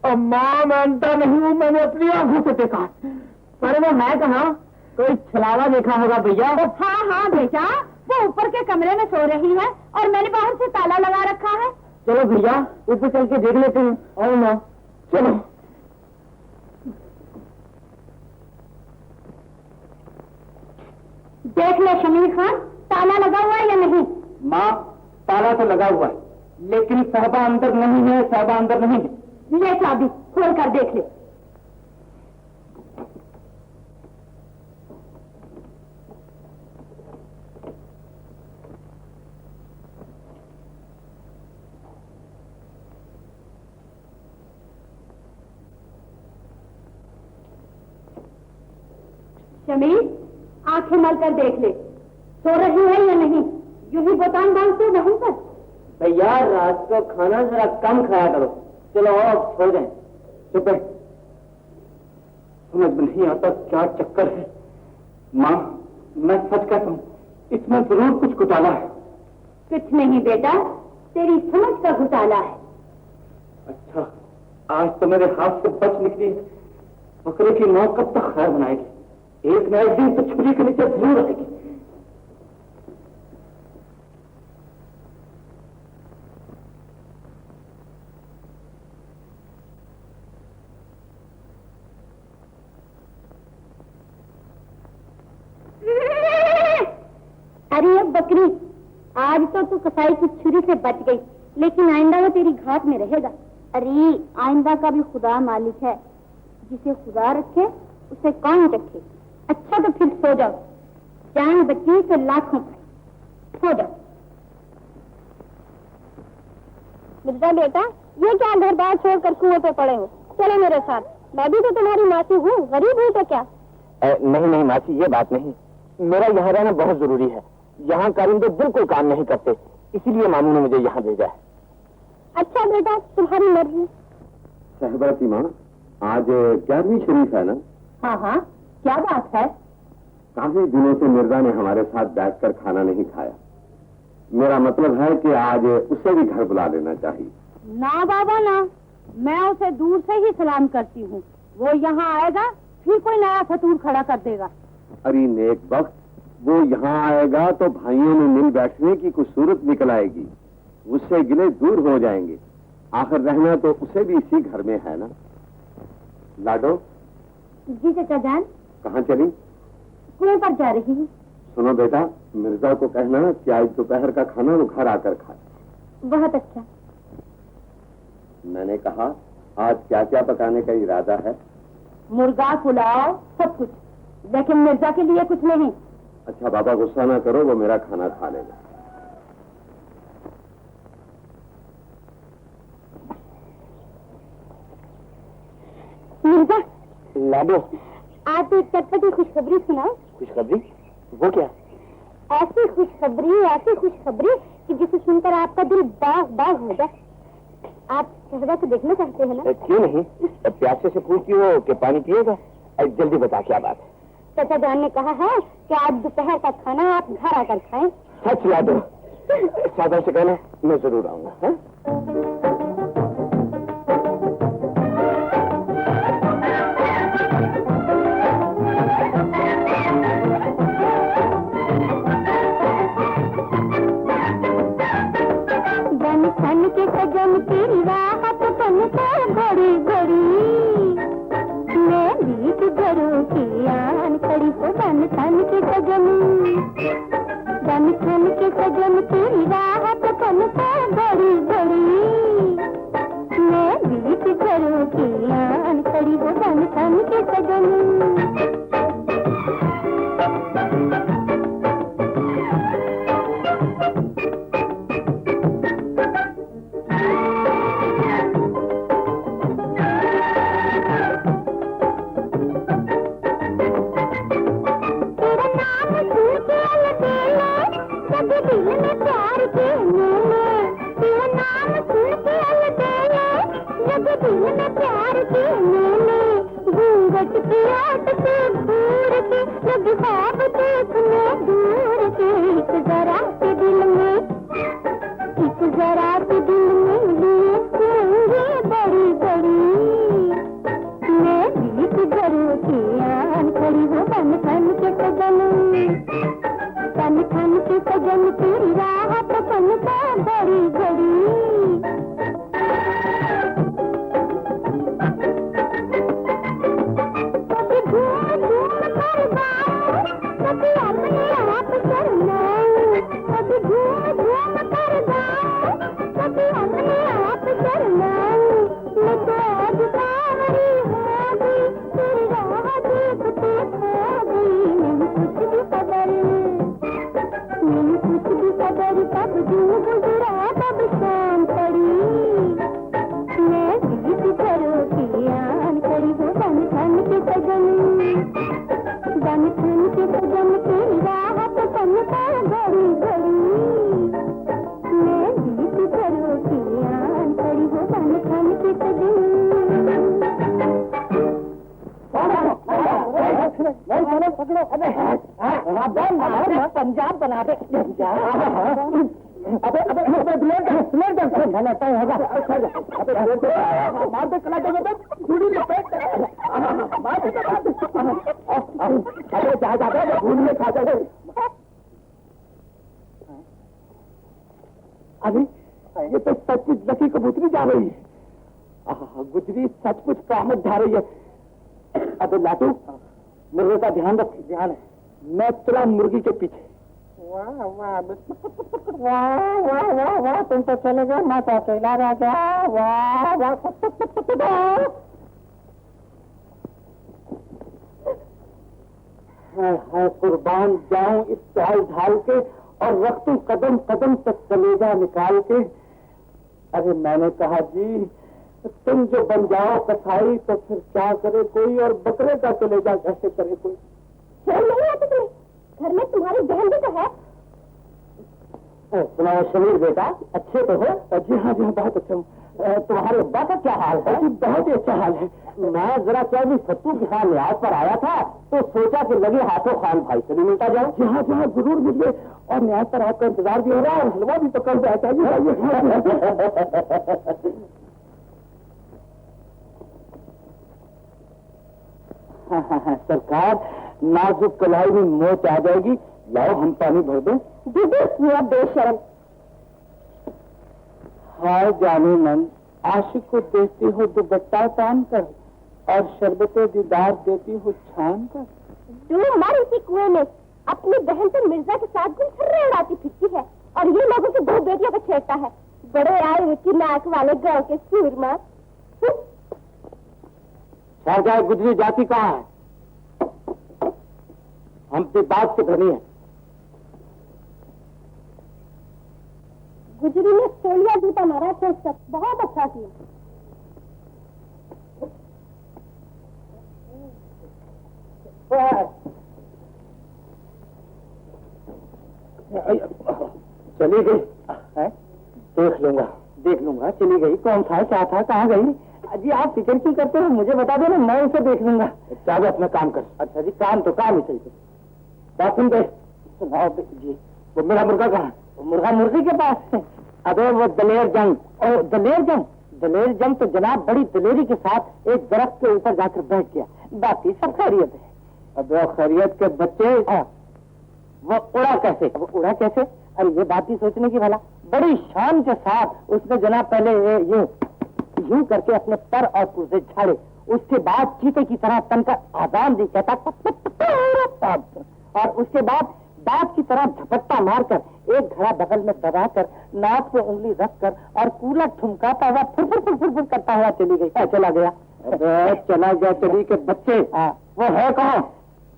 अम्मा, मैं अंधा नहीं हूँ, मैंने अपनी आंखों से देखा। पर वो है कहाँ? कोई छलावा देखा होगा भैया। हाँ हाँ बेटा, वो ऊपर के कमरे में सो रही है और मैंने बाहर से ताला लगा रखा है। चलो भैया, ऊपर चल के देख लेते हैं। और माँ, चलो। देख ले शमीर खान, ताला लगा हुआ है या नहीं? माँ, ताला तो लगा हुआ है, लेकिन साहबा अंदर नहीं है। साहबा अंदर नहीं है। ले चाबी, खोल कर देख ले। जमील, आंखें मल कर देख ले, सो रही है या नहीं। यूं ही बोतान डालते वहीं पर। भैया रात को खाना जरा कम खाया करो। चलो अब सो जाए। चुप है, समझ में नहीं आता क्या चक्कर है। माँ, मैं सच कहता हूँ, इसमें जरूर कुछ घोटाला है। कुछ नहीं बेटा, तेरी समझ का घोटाला है। अच्छा, आज तो मेरे हाथ से बच निकली है। बकरे की माँ कब तक खैर बनाएगी? एक न एक दिन तो छुरी के नीचे जरूर आएगी। अरे अब बकरी, आज तो तू कसाई की छुरी से बच गई, लेकिन आइंदा वो तेरी घात में रहेगा। अरे आइंदा का भी खुदा मालिक है, जिसे खुदा रखे उसे कौन रखे। अच्छा तो फिर सो जाओ, जान बची तो लाखों पाए। सो जाओ। मिर्जा बेटा, ये क्या घर बार छोड़कर कुएं पे पड़े हो? चलो मेरे साथ, मैं भी तो तुम्हारी मासी हूँ, गरीब हूँ तो क्या। नहीं नहीं मासी, ये बात नहीं। मेरा यहाँ रहना बहुत जरूरी है। यहाँ कारिंदे बिल्कुल काम नहीं करते, इसीलिए मामू ने मुझे यहाँ भेजा है। अच्छा बेटा, तुम्हारी मर्जी। सहबा की माँ, आज 11वीं शरीफ है ना? हाँ हाँ, क्या बात है? काफी दिनों से मिर्जा ने हमारे साथ बैठकर खाना नहीं खाया। मेरा मतलब है कि आज उसे भी घर बुला लेना चाहिए। ना बाबा ना, मैं उसे दूर से ही सलाम करती हूँ। वो यहाँ आएगा फिर कोई नया फतूर खड़ा कर देगा। अरे नेक वक्त, वो यहाँ आएगा तो भाइयों में मिल बैठने की कुछ सूरत निकल आएगी। उससे गिले दूर हो जाएंगे। आखिर रहना तो उसे भी इसी घर में है ना। लाडो। जी चाचा जान। कहाँ चली? कुएं पर जा रही हूँ। सुनो बेटा, मिर्जा को कहना कि आज दोपहर का खाना वो घर आकर खाए। बहुत अच्छा। मैंने कहा, आज क्या क्या पकाने का इरादा है? मुर्गा, पुलाव, सब कुछ, लेकिन मिर्जा के लिए कुछ नहीं। अच्छा बाबा, गुस्सा ना करो, वो मेरा खाना खा लेगा। मिर्जा। लाडो। आप एक चटपटी खुशखबरी सुनाओ। खुशखबरी? वो क्या? ऐसी खुशखबरी कि जिसे सुनकर आपका दिल बाग बाग हो जाए। आप शहजा को देखना चाहते हैं ना? क्यों नहीं, प्यासे से पूछती हो कि पानी पिएगा। जल्दी बता क्या बात है। चाचा जान ने कहा है कि आज दोपहर का खाना आप घर आकर खाएं। सच लाडो? सादा से कहना, मैं जरूर आऊंगा। हाँ? बन के सजन तेरी राहत बनता घड़ी घड़ी, मैं बीच घरों की आन खड़ी हो। बन के सजन, बन के सजन तेरी राहत बनता घड़ी घड़ी, मैं बीच घरों की आन खड़ी हो। बन के सजन। दिल में प्यार के मेले, तेरा नाम सुन के अलबेले, जब दिल में प्यार के मेले, घूंघट की आट से घूर के, जब ख्वाब देखने दूर के, एक जरा के दिल में, एक जरा के दिल में लिए होंगे बड़ी बड़ी, मैं बीच घरों की आन खड़ी हो। बन के सजन, बन के सजन तेरी राहत बनता घड़ी घड़ी। कभी घूम घूम कर गाऊं, कभी अपने आप शर्माऊं, कभी घूम घूम कर गाऊं, कभी अपने आप शर्माऊं, मैं तो आज बावरी हो गई, तेरी राह देखते खो गई। नहीं कुछ भी खबर, नहीं कुछ भी खबर, तब दिन गुजरा तब शाम पड़ी, मैं बीच घरों की आन खड़ी हो। बन के सजन, बन के कदम की राहत बनता घड़ी घड़ी मैं बीत करो की आन करी हो बन थम के कदम पंजाब बना दे अबे मार दे कला छुरी में पेट मार दे अबे जा भूल में खा जा अभी ये तो सचमुच लकी कबूतरी जा रही है। गुजरी सचमुच कामत ढा रही है। अबे लाटू मुर्गे का ध्यान रख। ध्यान है, मैं चला मुर्गी के पीछे। वाह वाह वाह वाह वाह वाह तुम तो चले गए, मैं तो अकेला रह गया। वाह वाह कुर्बान जाऊं इस चाल ढाल के और रख दूं कदम कदम तक कलेजा निकाल के। अरे मैंने कहा जी तुम जो बन जाओ कसाई तो फिर क्या करे कोई, और बकरे का कलेजा कैसे करे कोई। शर्म नहीं आती तुम्हें? घर में तुम्हारी बहन भी तो है। सुनाओ शरीर बेटा, अच्छे तो हो? जी हाँ बहुत अच्छा हूँ। तुम्हारे अब्बा का क्या हाल है? जी बहुत ही अच्छा हाल है। मैं जरा 24 सत्तू के साथ न्याज पर आया था तो सोचा कि लगे हाथों खान भाई से भी मिलता जाओ। जी हाँ जरूर मिलिए, और न्याज पर आपका इंतजार भी हो रहा है और हलवा भी तो कल चाहिए। सरकार नाजुक कलाई में मोच आ जाएगी, लाओ हम पानी भर दें। बेशरम। हाय जाने मन, आशिक को देती हो दुपट्टा तान कर और शरबते दीदार देती हो छान कर। तू मर इसी कुएं में। अपनी बहन से मिर्जा के साथ गुलछर्रे उड़ाती फिरती है और ये लोगों की 2 बेटियों को छेड़ता है। बड़े आए ऊंची नाक वाले गांव के सूरमा। शाहजहाँ गुजरी जाति कहाँ है? हमसे बात से बनी है। गुजरी ने तोलिया जूता मारा था, सब बहुत अच्छा किया। चली गई है? देख लूंगा चली गई। कौन था, क्या था, कहाँ गई? जी आप फिक्र क्यों करते हो, मुझे बता दो ना, मैं उसे देख लूंगा। चाहे अपना काम कर। अच्छा जी काम तो काम ही चाहिए। बात सुन गए? सुनाओ जी। वो मेरा मुर्गा कहाँ है? मुर्गा मुर्गी के पास है। अबे वो दलेर जंग। और दलेर जंग तो जनाब बड़ी दलेरी के साथ एक दरख्त के ऊपर जाकर बैठ गया। बाकी सब खैरियत है। अब खैरियत के बच्चे वो उड़ा कैसे? वो उड़ा कैसे? अरे ये बात ही सोचने की भला। बड़ी शान के साथ उसने जनाब पहले यूं करके अपने पर और पुर्जे झाड़े, उसके बाद चीते की तरह तनकर आजान दी कहता और उसके बाद दांत की तरह झपट्टा मारकर एक घड़ा बगल में दबाकर नाक पे उंगली रखकर और कूला ठुमकाता हुआ फुर करता हुआ चली गई। चला गया। चला गया चली के बच्चे। वो है कहाँ?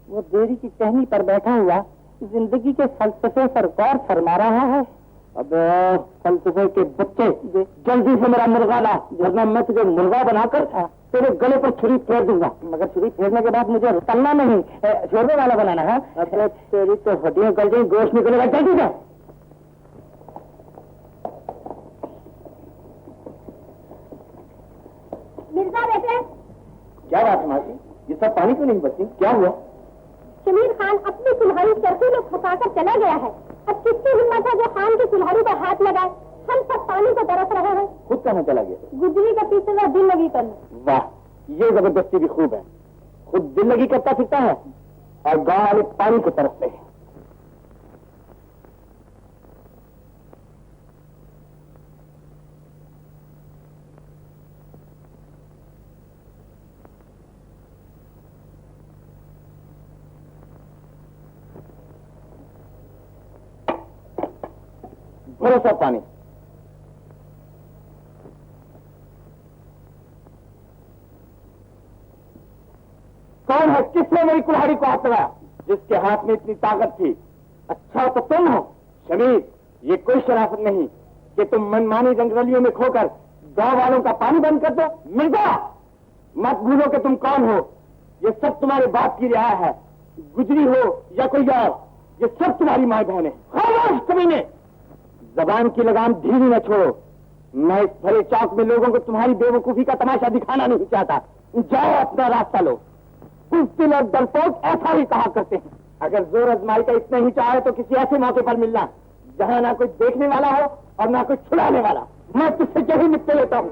वो देरी की टहनी पर बैठा हुआ जिंदगी के फलसफे पर गौर फरमा रहा है। अब फलसफे के बच्चे जल्दी से मेरा मुर्गा ला, वरना मैं तुझे मुर्गा बनाकर तेरे गले पर छुरी फेर दूंगा। मगर छुरी फेरने के बाद मुझे तलना नहीं, शोरबे वाला बनाना है। अरे तेरी तो हड्डियां गल गई, गोश्त निकलेगा। जल्दी से। मिर्जा बेटे। क्या बात है मासी, ये सब पानी क्यों नहीं बचती? क्या हुआ? शमीर खान अपनी कुल्हाड़ी चरखी में फंसाकर चला गया है। अब किसकी हिम्मत है जो खान की कुल्हाड़ी पर हाथ लगाए? हम सब पानी को तरस रहे हैं। खुद कहाँ चला गया? गुजरी का पीछे का दिल लगी करना। वाह, ये जबरदस्ती भी खूब है। खुद दिल लगी करता फिरता है और गाँव वाले पानी को तरसते हैं। भरोसा पानी। कौन है? किसने मेरी कुल्हाड़ी को हाथ लगाया? जिसके हाथ में इतनी ताकत थी। अच्छा तो तुम हो शमीर। ये कोई शराफत नहीं कि तुम मनमानी रंगरलियों में खोकर गांव वालों का पानी बंद कर दो। मिर्जा, मत भूलो कि तुम कौन हो। ये सब तुम्हारे बाप की रियाया है गुजरी हो या कोई और, ये सब तुम्हारी माँ बहन है। खामोश कमीने, जबान की लगाम ढीली न छोड़ो। मैं इस भरे चौक में लोगों को तुम्हारी बेवकूफी का तमाशा दिखाना नहीं चाहता। जाओ, अपना रास्ता लो। बुज़दिल और डरपोक ऐसा ही कहा करते हैं। अगर जोर आजमाई का इतना ही चाहे तो किसी ऐसे मौके पर मिलना जहां ना कोई देखने वाला हो और ना कोई छुड़ाने वाला। मैं तुझसे यही निपटे लेता हूँ।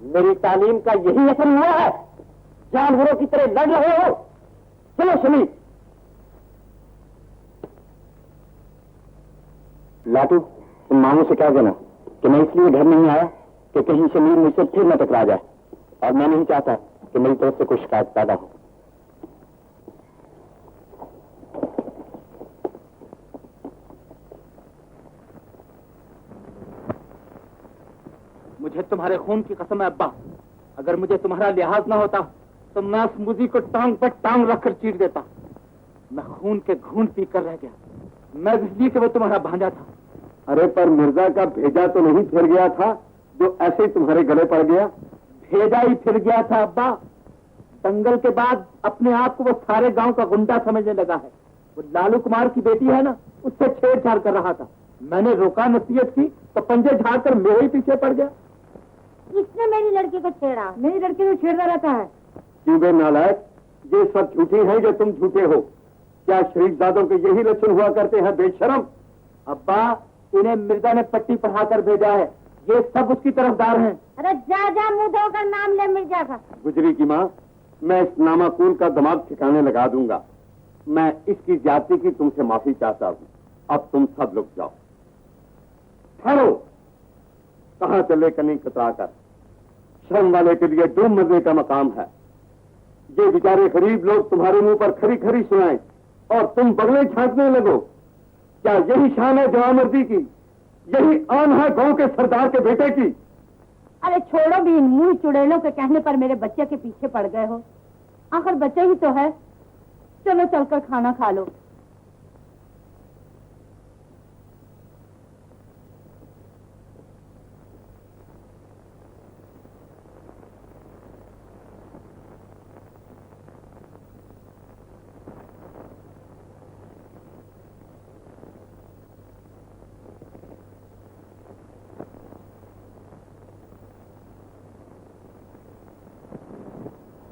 मेरी तालीम का यही असर हुआ है, जानवरों की तरह लड़ रहे हो। चलो शमी। लाटू, तुम मामू से क्या कहना कि मैं इसलिए घर नहीं आया कि कहीं शमीर मुझसे फिर न टकरा जाए, और मैं नहीं चाहता कि मेरी तरफ से कोई शिकायत पैदा हो। मुझे तुम्हारे खून की कसम है अब्बा, अगर मुझे तुम्हारा लिहाज न होता तो मैं उस मुजी को टांग पर टांग रखकर चीर देता। मैं खून के घूंट पी कर रह गया, मैं इसलिए कि वो तुम्हारा भांजा था। अरे पर मिर्जा का भेजा तो नहीं फिर गया था जो ऐसे ही तुम्हारे गले पड़ गया? भेजा ही फिर गया था अब्बा। दंगल के बाद अपने आप को वो सारे गांव का गुंडा समझने लगा है। वो लालू कुमार की बेटी है ना, उससे छेड़छाड़ कर रहा था। मैंने रोका, नसीहत की तो पंजे झाड़ कर मेरे ही पीछे पड़ गया। किसने मेरी लड़की को छेड़ा? मेरी लड़की को छेड़ता रहता है। क्यों बे नालायक, ये सब झूठी है जो तुम झूठे हो। क्या शरीफजादों के यही लक्षण हुआ करते हैं बेशरम? अब्बा, इन्हें मिर्जा ने पट्टी पढ़ाकर भेजा है, ये सब उसकी तरफदार हैं। अरे जा जा, मुंह धोकर नाम ले मिर्जा का। गुजरी की माँ, मैं इस नामाकूल का दिमाग ठिकाने लगा दूंगा। मैं इसकी ज्यादती की तुमसे माफी चाहता हूँ। अब तुम सब लोग जाओ। ठहरो, कहाँ चले कहीं कतरा कर? शर्म वाले के लिए डूब मरने का मकाम है। ये बेचारे गरीब लोग तुम्हारे मुंह पर खरी खरी सुनाएं और तुम बगले झांकने लगो। क्या यही शान है जवामर्दी की? यही आन है गांव के सरदार के बेटे की? अरे छोड़ो भी, इन मुंह चुड़ैलों के कहने पर मेरे बच्चे के पीछे पड़ गए हो। आखिर बच्चे ही तो है। चलो चलकर खाना खा लो।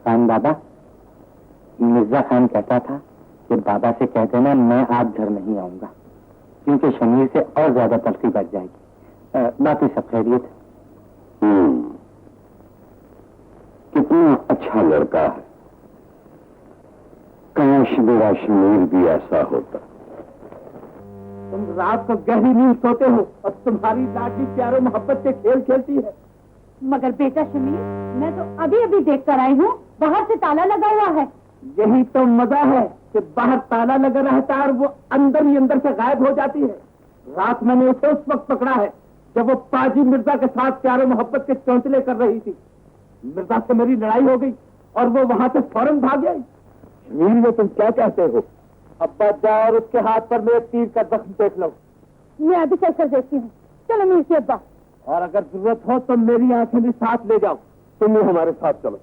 खान बाबा, मिर्जा खान कहता था कि बाबा से कह देना मैं आज घर नहीं आऊंगा, क्योंकि शमीर से और ज्यादा तलखी बढ़ जाएगी। बाकी सब खैरियत। कितना अच्छा लड़का है। काश मेरा शमीर भी ऐसा होता। तुम रात को गहरी नींद सोते हो और तुम्हारी लाठी प्यारो मोहब्बत से खेल खेलती है। मगर बेटा शमीर, मैं तो अभी अभी देख कर आई हूँ, बाहर से ताला लगा हुआ है। यही तो मजा है कि बाहर ताला लगा रहता है और वो अंदर ही अंदर से गायब हो जाती है। रात मैंने उसे उस वक्त पकड़ा है जब वो पाजी मिर्जा के साथ प्यारो मोहब्बत के चौंतले कर रही थी। मिर्जा से मेरी लड़ाई हो गई और वो वहां से फौरन भाग गई। शमीर में तुम क्या कहते हो? अब्बा जा और उसके हाथ पर मेरे तीर का जख्म देख लो। मैं अभी चल कर देखती हूँ। चलो मीर से अब्बा। और अगर जरूरत हो तो मेरी आंखें भी साथ ले जाओ। तुम भी हमारे साथ चलो।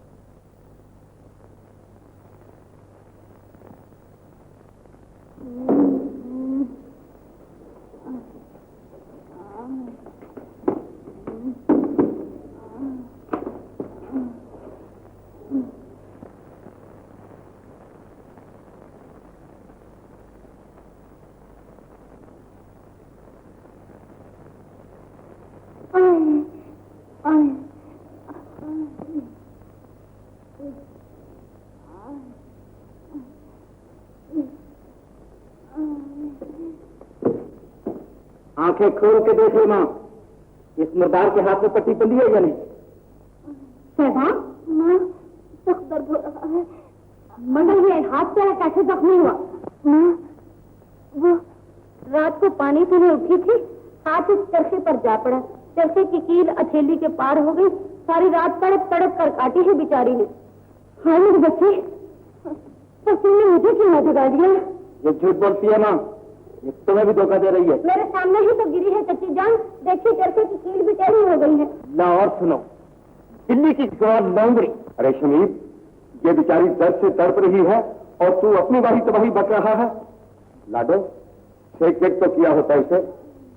आंखें खोल के देख ले माँ, इस मुर्दार के हाथ में पट्टी बंधी है या नहीं? शहजाद, माँ सख्त दर्द हो रहा है। मगर ये हाथ से कैसे जख्मी हुआ? माँ वो रात को पानी पीने उठी थी, हाथ इस चरखे पर जा पड़ा, चरखे की कील हथेली के पार हो गई, सारी रात तड़प तड़प कर काटी है बेचारी ने। हाँ मेरे बच्चे, तो तुमने मुझे क्यों न जगा दिया? ये झूठ बोलती है माँ, ये तुम्हें भी धोखा दे रही है। मेरे सामने ही तो गिरी है चच्ची जान, देखिए चरखे की कील भी टेढ़ी हो गई है। ला और सुनो, दिल्ली की जवान लौंगड़ी। अरे शमीर, ये बेचारी दर्द से तड़प रही है और तू अपनी वाही तबाही बक रहा है। लाडो, शेक वेक तो किया होता इसे।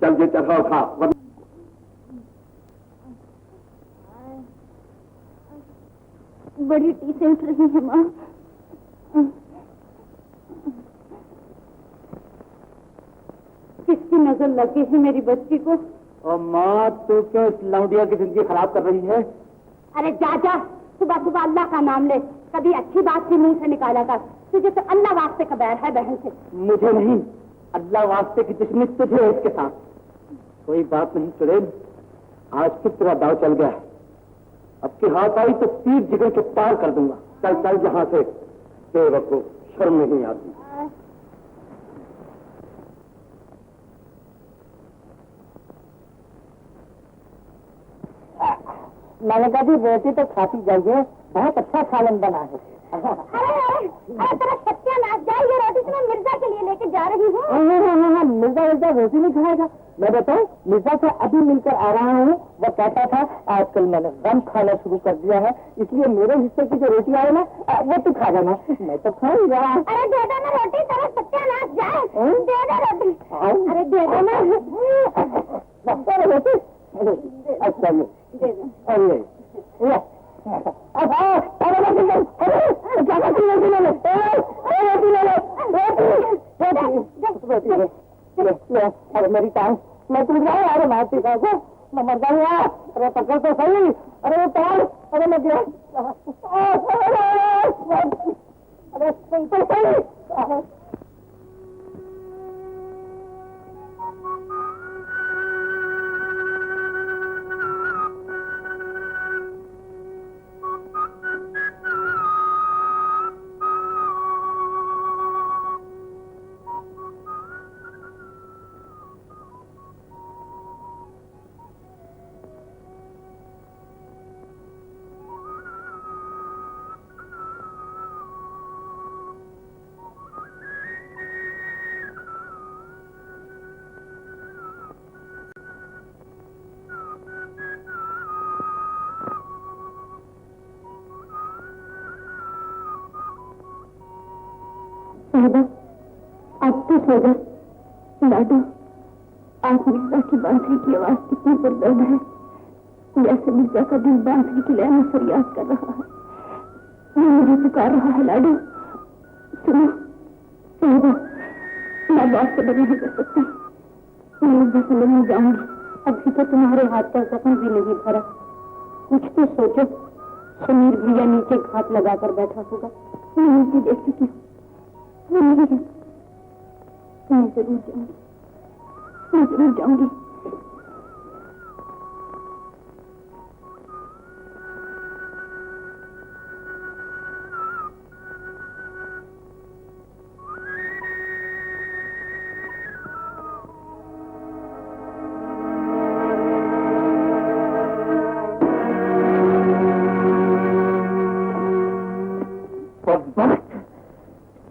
चल ये चरखा उठा। बड़ी टी से उठ रही है माँ। किसकी नजर लगी है मेरी बच्ची को? और माँ, तू क्यों इस लौंडिया की जिंदगी खराब कर रही है? अरे जा जा, सुबह सुबह अल्लाह का नाम ले, कभी अच्छी बात भी मुंह से निकाला कर। तुझे तो अल्लाह वास्ते का बैर है बहन से। मुझे नहीं, अल्लाह वास्ते की दुश्मनी तुझे है इसके साथ। कोई बात नहीं चुड़ैल, आज फिर तेरा दाव चल गया है। अब की हाथ आई तो तीर जिगर के पार कर दूंगा। चल चल यहाँ से, बेवकूफ, शर्म नहीं आती। मैंने कहा रोटी तो खाती जाइए, बहुत अच्छा सालन बना है। अरे अरे अरे तेरा सत्यानाश जाए, ये रोटी तो मैं मिर्जा के लिए लेके जा रही हूँ। मिर्जा रोटी नहीं खाएगा। मैं बताऊँ, मिर्जा से अभी मिलकर आ रहा हूँ। वो कहता था आजकल मैंने गम खाना शुरू कर दिया है, इसलिए मेरे हिस्से की जो रोटी आए ना वो तू खा जाना। मैं तो खाऊंगा। अरे दे दो ना रोटी, तेरा सत्यानाश जाए, दे दो रोटी। अरे दे दो ना रोटी। अच्छा ये अरे अरे मेरी टांग मैं टूट गया। अरे मारती का मैं मर जाऊंगा। अरे पकड़ तो सही। अरे वो तार, अरे मैं गिरा। अरे सुन तो सही। अब तो सो जा। लाडो, आज मिर्जा की बांसुरी की आवाज कितनी पुरदर्द है, जैसे मिर्जा का दिल बांसुरी की लय में फरियाद कर रहा है। वो मुझे पुकार रहा है। लाडो सुनो, साहिबा, मैं बात से बड़ी नहीं कर सकती। मैं मिर्जा से मिलने जाऊंगी। अभी तो तुम्हारे हाथ का जख्म भी नहीं भरा। कुछ तो सोचो। समीर भैया नीचे घात लगाकर बैठा होगा, मैं नीचे देख चुकी हूँ। मैं जरूर जाऊंगी, मैं जरूर जाऊंगी।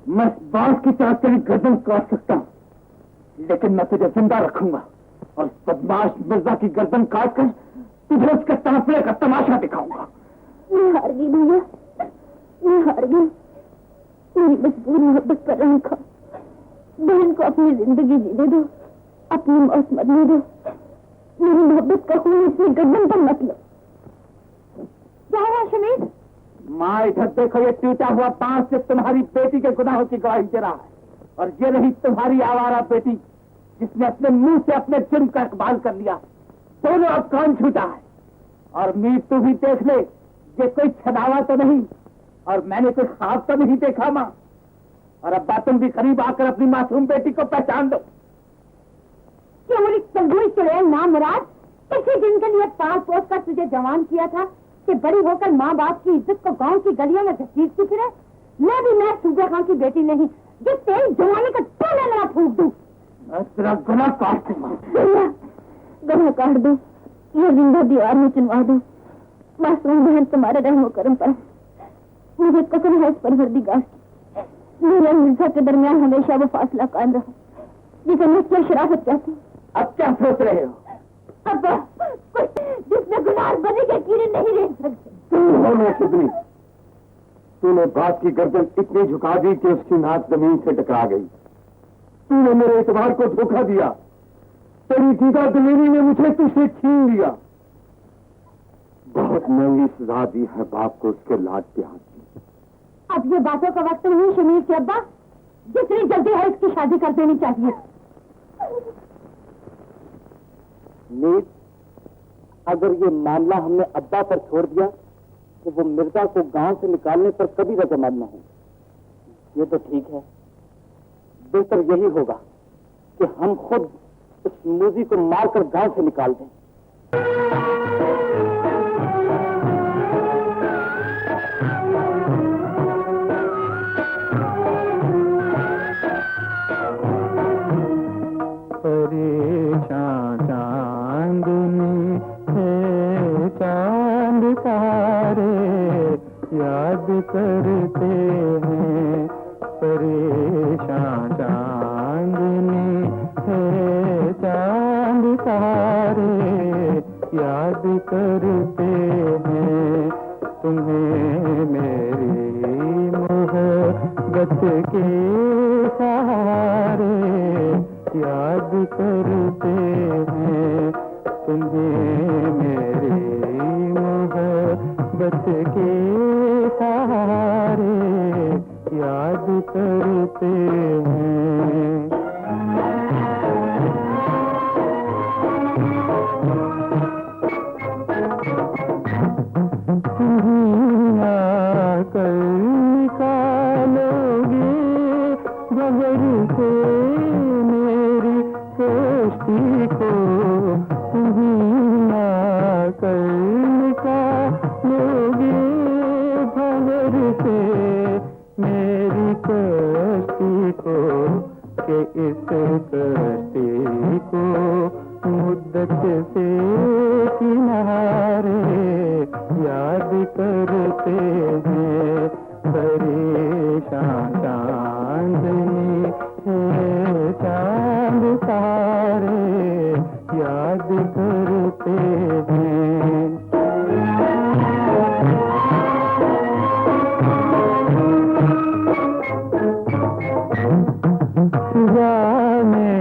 मैं बांस की तरह तेरी गर्दन काट सकता हूँ, लेकिन मैं तुझे जिंदा रखूंगा और बदमाश मिर्जा की गर्दन काट कर तुझे उसके तड़पने का तमाशा दिखाऊंगा। मैं हार गई भैया, मैं हार गई। मेरी मजबूर मोहब्बत पर रंग खा। बहन को अपनी जिंदगी जीने दो, अपनी मौत मरने दो। मेरी मोहब्बत का खून इसमें गर्दन पर मत लो। क्या हुआ शमीर? माँ इधर देखो, ये टूटा हुआ बांस से तुम्हारी बेटी के गुनाहों की गवाही दे रहा है। और ये रही तुम्हारी आवारा बेटी, जिसने अपने मुंह से अपने जुर्म का इकबाल कर लिया। दोनों अब कौन छूटा है? और मीर तू भी देख ले, ये कोई छदावा तो नहीं और मैंने कोई ख्वाब तो नहीं देखा माँ। और अब्बा तुम भी करीब आकर अपनी मासूम बेटी को पहचान दो। चोरी चंगुई चुड़ैल ना मुराद, इसी दिन के लिए पाल पोस कर तुझे जवान किया था कि बड़ी होकर माँ बाप की इज्जत को गांव की गलियों में घसीटती फिरे। मैं सूबे खां की बेटी नहीं जो तेरी जवानी का टोला ना फूक दूं। तेरा गला काट भैया गला काट दो, ये जिंदा दीवार में चुनवा दो। मासूम बहन तुम्हारे रहमो करम पर मुझे कसम है इस परवरदिगार की, मेरे और मिर्जा के दरमियान हमेशा वो फासला कायम रहा जिसे मैं क्या शराफत कहती हूँ। अब क्या सोच रहे हो? अब जिसमें गुनाह बने के कीड़े नहीं रह सकते। तू हो कितनी, तूने बात की गर्दन इतनी झुका दी कि उसकी नाक जमीन से टकरा गई। तूने मेरे एतबार को धोखा दिया, तेरी दीदा दिलेरी ने मुझे तुझसे छीन लिया। बहुत महंगी सजा दी है बाप को उसके लाज के हाथ में। अब ये बातों का वक्त नहीं शमीर के अब्बा, जितनी जल्दी है इसकी शादी कर देनी चाहिए। नीत, अगर ये मामला हमने अब्बा पर छोड़ दिया तो वो मिर्जा को गांव से निकालने पर कभी रजामंद न हो। ये तो ठीक है, बेहतर यही होगा कि हम खुद उस मूजी को मारकर गांव से निकाल दें। परेशान चांदनी है, चांद तारे याद करते हैं। परेशान चांदनी है, चांद तारे याद करते हैं। तुम्हें मेरी मोहब्बत के सहारे याद करते हैं। तुम्हें मेरी मोहब्बत के सहारे याद करते हैं। आकर निकालोगे बगर से मेरी कश्ती को, आकर निकालोगे बगर से मेरी कश्ती को, कि इस कश्ती को मुद्दत से किनारे याद करते हैं। परेशान चांदनी है, चांद तारे याद करते हैं। जाने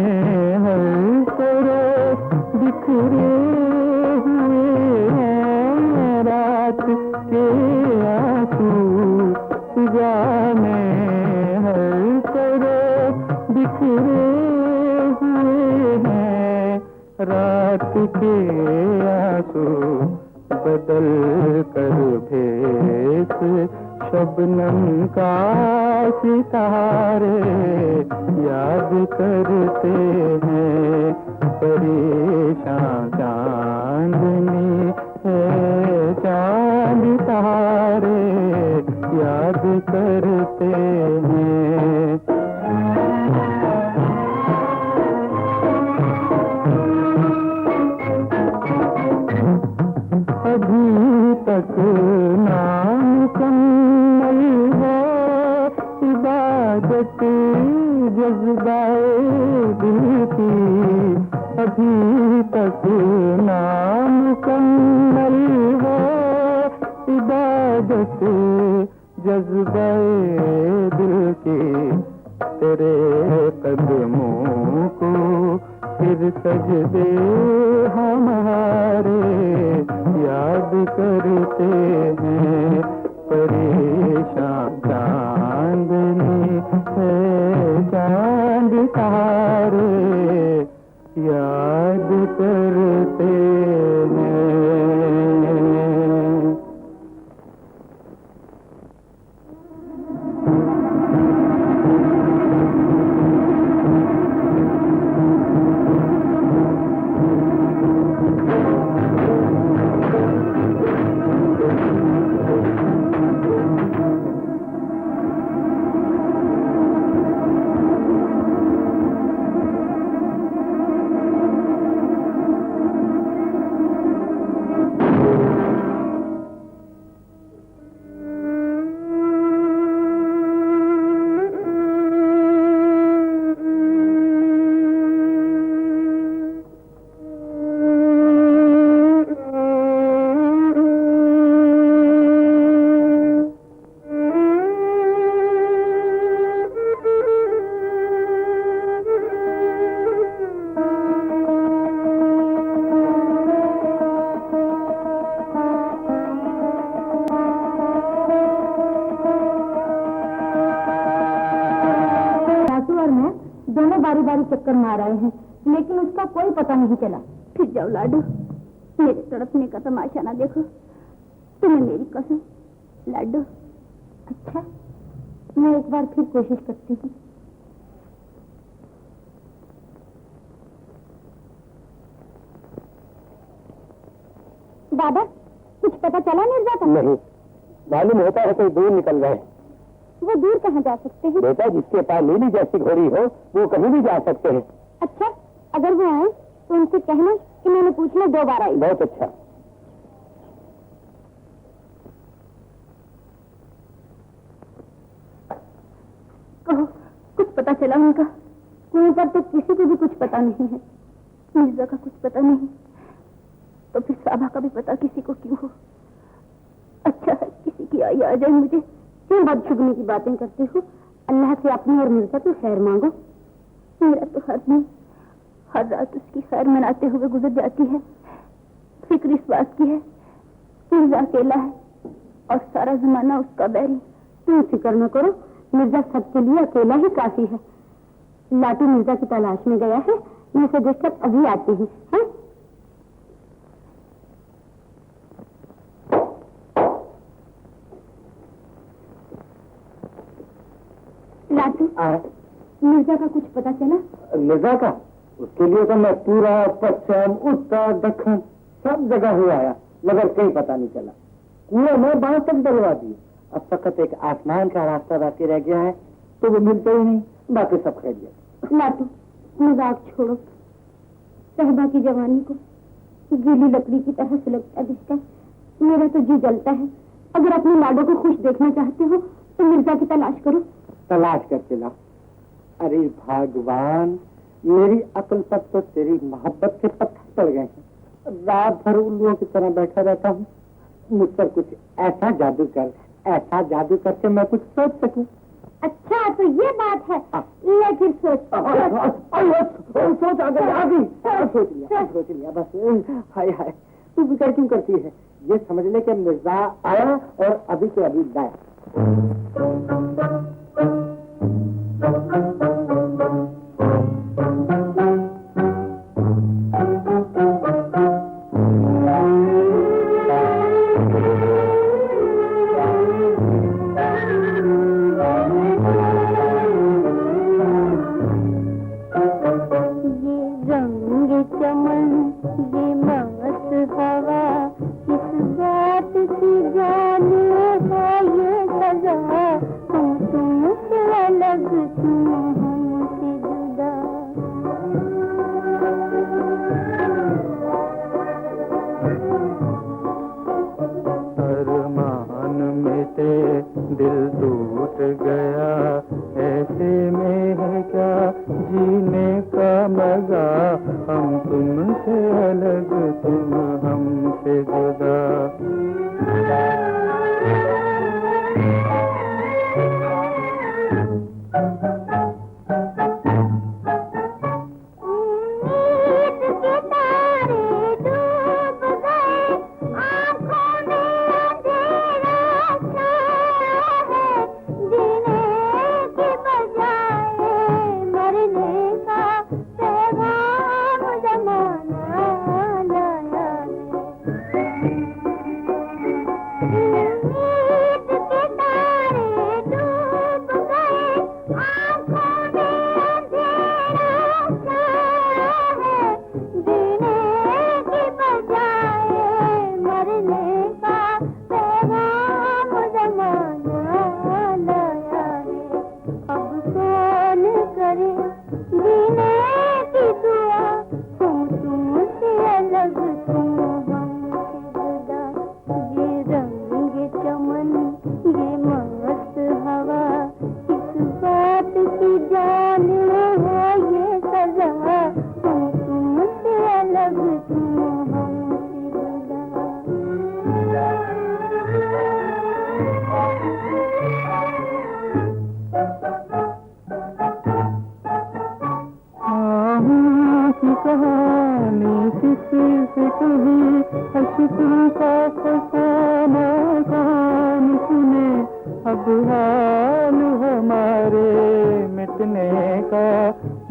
हर तरफ बिखरे हुए हैं रात के आंसू। जाने हर तरफ बिखरे हुए हैं रात के आंसू। बदल कर भेस शबनम का सितारे याद करते हैं। परेशान चांदनी है, चांद तारे याद करते हैं। अभी तक नामुकम्मल है इबादत जज्बाए दिल की। अभी तक नामुकम्मल है इबादत जज्बाए दिल की। तेरे कदमों को फिर सजदे हमारे याद करते हैं। परेशान चांदनी है, चांद तारे याद करते हैं। दोनों बारी बारी चक्कर मार आए हैं, लेकिन उसका कोई पता नहीं चला। फिर जाओ लाडू, मेरे तड़पने का तमाशा ना देखो, तुम्हें मेरी कसम लाडू। अच्छा, मैं एक बार फिर कोशिश करती हूँ। दादा, कुछ पता चला मिर्जा का? नहीं, मालूम होता है कोई दूर निकल गए। वो दूर कहाँ जा सकते हैं? बेटा, जिसके पास नीली जैसी घोड़ी हो वो कहीं भी जा सकते हैं। अच्छा, अगर वो आए तो उनसे कहना कि मैंने पूछना 2 बार आई। बहुत अच्छा। कहो, कुछ पता चला उनका? कुएं पर तो किसी को भी कुछ पता नहीं है। मिर्जा का कुछ पता नहीं तो फिर साबा का भी पता किसी को क्यों हो? अच्छा है किसी की आई आ जाए मुझे। क्यों बदशुगनी की बातें करते हो? अल्लाह से अपनी और मिर्जा की खैर मांगो। मेरा तो हर दिन हर रात उसकी खैर मनाते हुए गुजर जाती है। फिक्र इस बात की है मिर्जा अकेला है और सारा जमाना उसका बैरी। तुम फिक्र न करो, मिर्जा सबके लिए अकेला ही काफी है। लाटू मिर्जा की तलाश में गया है, मैं उसे देखकर अभी आती हूँ। लाटू, मिर्जा का कुछ पता चला? मिर्जा का? उसके लिए तो मैं पूरा पश्चिम उत्तर दक्षिण सब जगह हो आया, मगर कहीं पता नहीं चला। कुएं में बांस तक डलवा दिए, अब फकत एक आसमान का रास्ता बाकी रह गया है, तो वो मिलता ही नहीं, बाकी सब खैरियत। लाटू, मजाक छोड़ो। साहिबा की जवानी को गीली लकड़ी की तरह सुलगता दिखता है। मेरा तो जी जलता है। अगर अपने लाडो को खुश देखना चाहते हो तो मिर्जा की तलाश करो। तलाश करके ला। अरे भगवान, मेरी अकल पर तो तेरी मोहब्बत के पत्थर पड़ गए हैं। रात भर उल्लुओं की तरह बैठा रहता हूँ। मुझ पर कुछ ऐसा जादू करके मैं कुछ सोच सकूं। अच्छा, तो ये बात है। ले फिर सोच। सोच आ गई। सोच लिया बस। हाय हाय, तू फिक्र क्यों करती है? ये समझ ले कि मिर्जा आया और अभी के अभी लाया। दिल टूट गया, ऐसे में है क्या जीने का मजा। हम तुमसे अलग, तुम हमसे जुदा।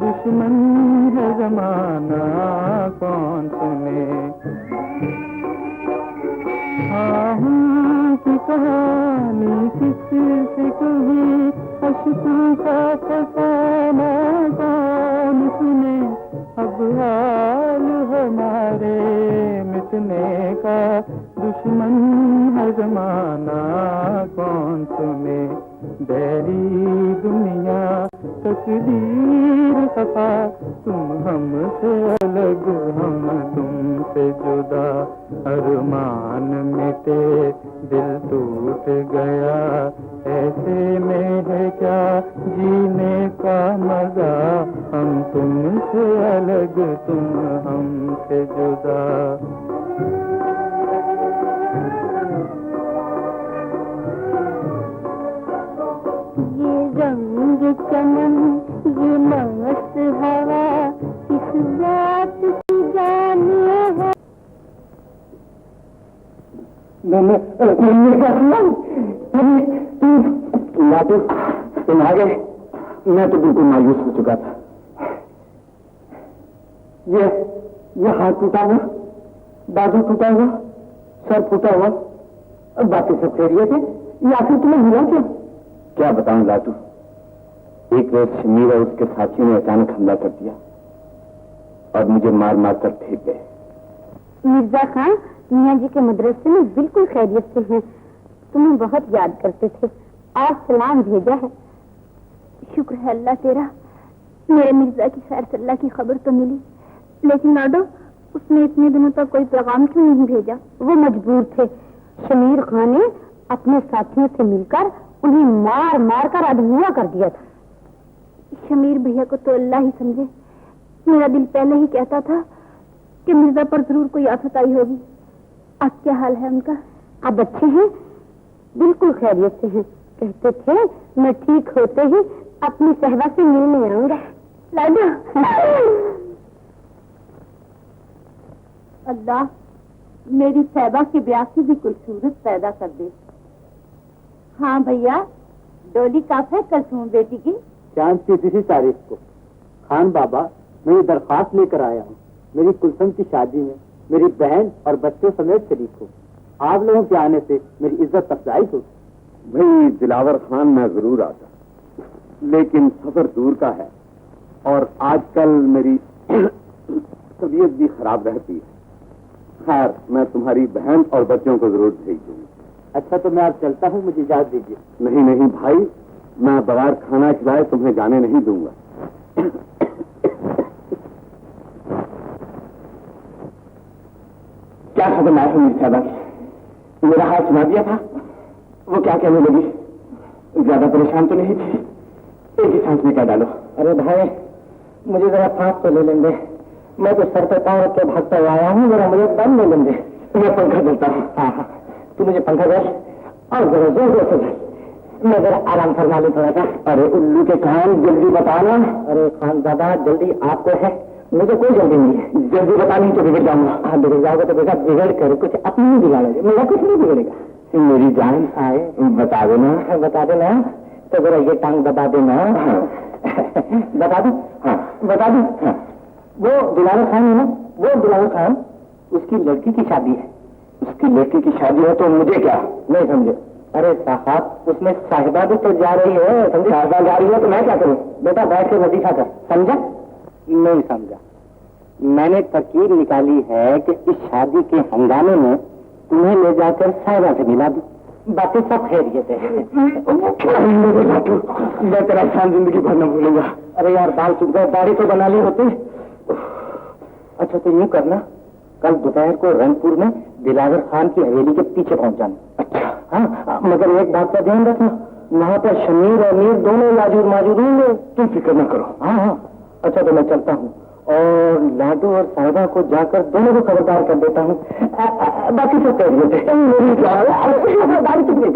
दुश्मन है जमाना कौन सुने। आहूं की कहानी किससे कही, अश्कों का फसाना कौन सुने। अब हाल हमारे मिटने का, दुश्मन है जमाना कौन सुने। बैरी दुनिया तकदीर खफा, तुम हमसे अलग हम तुमसे जुदा। अरमान मिटे दिल टूट गया, ऐसे में है क्या जीने का मजा। हम तुमसे अलग तुम हमसे जुदा। ये रंग चमन ये मस्त हवा, किस बात की जाने है। लाटू, तुम आ गए। मैं तो बिल्कुल मायूस हो चुका था। ये हाथ टूटा हुआ, बाजू टूटा हुआ, सर फूटा हुआ, और बाकी सब खैरियत है। ये आखिर तुम्हें हुआ क्या? क्या बताऊं लाटू, एक रोज शमीर और उसके साथियों ने अचानक हमला कर दिया और मुझे मार मार कर फेंक गए। मिर्जा खान मियाँ जी के मदरसे में बिल्कुल खैरियत से हैं। तुम्हें बहुत याद करते थे, आज सलाम भेजा है। शुक्र है अल्लाह तेरा, मेरे मिर्जा की खैर सल्ला की खबर तो मिली, लेकिन लाडो उसने इतने दिनों तक कोई पैगाम क्यों नहीं भेजा? वो मजबूर थे। शमीर खान ने अपने साथियों से मिलकर उन्हें मार मार कर अधूरा कर दिया था। शमीर भैया को तो अल्लाह ही समझे। मेरा दिल पहले ही कहता था कि मिर्जा पर जरूर कोई आफत आई होगी। अब क्या हाल है उनका? अब अच्छे हैं, बिल्कुल खैरियत से हैं। कहते थे मैं ठीक होते ही अपनी सहबा से मिलने आऊंगा। लाडो अल्लाह मेरी सहबा के ब्याह की भी कुछ सूरत पैदा कर दे। हाँ भैया, डोली कब है कलसूम बेटी की? चांद की 3 तारीख को। खान बाबा, मैं ये दरख्वास्त लेकर आया हूँ। मेरी कुलसम की शादी में मेरी बहन और बच्चों समेत शरीक हो। आप लोगों के आने से मेरी इज्जत अफजाई हो। भाई दिलावर खान, मैं जरूर आता, लेकिन सफर दूर का है और आजकल मेरी तबीयत भी खराब रहती है। खैर, मैं तुम्हारी बहन और बच्चों को जरूर भेज दूंगी। अच्छा, तो मैं अब चलता हूँ, मुझे इजाजत दीजिए। नहीं नहीं भाई, मैं बगैर खाना खिलाए तुम्हें जाने नहीं दूंगा। क्या खबर लाए हो मेरी साहबा की? मेरा हाथ सुना दिया था, वो क्या कहने लगी? ज्यादा परेशान तो नहीं थी? एक ही सांस में क्या डालो। अरे भाई, मुझे जरा सांस तो ले लेंगे। मैं तो सर पे पाँव रख के भागता हुआ आया हूँ, जरा मुझे दम ले लेंगे। मैं पंखा चलता हूँ। हाँ, तू मुझे पंखा दे और जरा जोर जोर से दे। मैं जरा आराम फरमा लूँ थोड़ा सा। अरे उल्लू के खान, जल्दी बताना। अरे खान दादा, जल्दी आपको है, मुझे कोई जल्दी नहीं है। जल्दी बता, नहीं तो बिगड़ जाऊंगा। हाँ, बिगड़ जाओगे तो बेटा बिगड़ कर कुछ अपनी ही बिगाड़ोगे, मेरा कुछ नहीं बिगड़ेगा। मेरी जान आए, बता देना। बता देना तो जरा ये टांग दबा देना। बता दो। हाँ, बता दो। हाँ, वो दिलावर खान है ना, वो दिलावर खान, उसकी लड़की की शादी है। उसकी लड़की की शादी है तो मुझे क्या? नहीं समझे? अरे साहब, उसमें साहिबा भी तो जा रही है। समझे? साहिबा जा रही है तो मैं क्या करूं? बेटा बैठ के वजीफा कर। समझा? नहीं समझा। मैंने तरकीब निकाली है कि इस शादी के हंगामे में तुम्हें ले जाकर साहिबा से मिला दूं। बाकी सब खैरियत है। मैं तेरा एहसान जिंदगी भर न भूलूंगा। अरे यार, बाल चुप गए, दाढ़ी तो बना ली होती। अच्छा, तो यूं करना, कल दोपहर को रंगपुर में दिलावर खान की हवेली के पीछे पहुंच जाना। अच्छा। हाँ, मगर एक बात का ध्यान रखना, वहाँ पर शमीर और मीर दोनों मौजूद होंगे। तुम फिक्र न करो। हाँ हाँ। अच्छा, तो मैं चलता हूँ और लाडू और साहिबा को जाकर दोनों को खबरदार कर देता हूँ। बाकी सब खैरियत है। दाढ़ी चुप गई।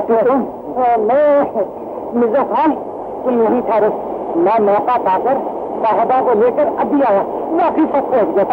मैं मिर्जा खान तुम यहीं ठहरो, मैं मौका पाकर साहबा को लेकर अभी आया, बाकी सब पहुंच गया।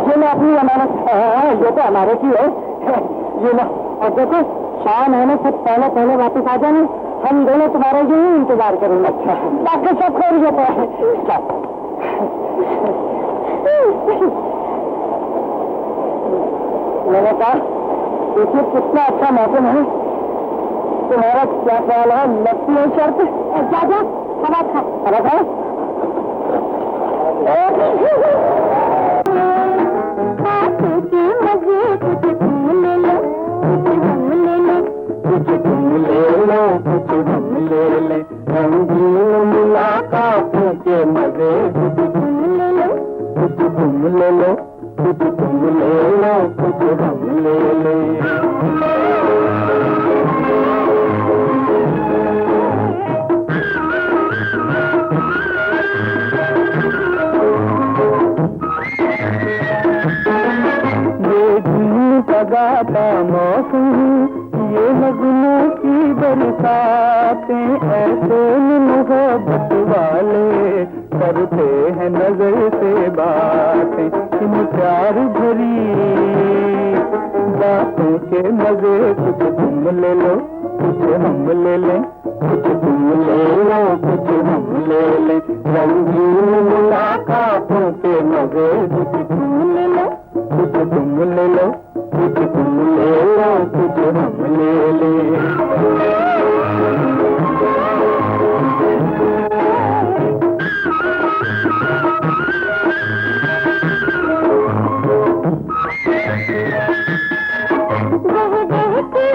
ये ना अपनी अमानत, ये तो हमारे की है, ये ना। और देखो शाम होने से पहले पहले वापस आ जाना, हम दोनों तुम्हारे ही इंतजार करेंगे। अच्छा, बाकी सब खैरियत है। मैंने कहा देखिए कितना अच्छा मौसम है, तुम्हारा क्या ख्याल है? लगती है शर्त? जा हवा खा, हवा खा। मजे कुछ तुम ले लो, कुछ हम ले ले, कुछ तुम ले लो, कुछ हम ले ले, रंगीन मुलाकातों के मजे कुछ तुम ले लो, कुछ तुम ले लो, कुछ तुम ले लो, कुछ हम ले ले। गाता मौसम, ये मजनू की बरसातें, ऐसे मोहब्बत वाले करते हैं नजर से बातें, इन प्यार भरी बातों के मजे कुछ तुम ले लो, कुछ हम ले लें, कुछ तुम ले लो, कुछ हम ले लें, रंगीन मुलाकातों के मजे कुछ तुम ले लो, कुछ तुम ले लो, कुछ तुम ले लो, कुछ हम ले ले।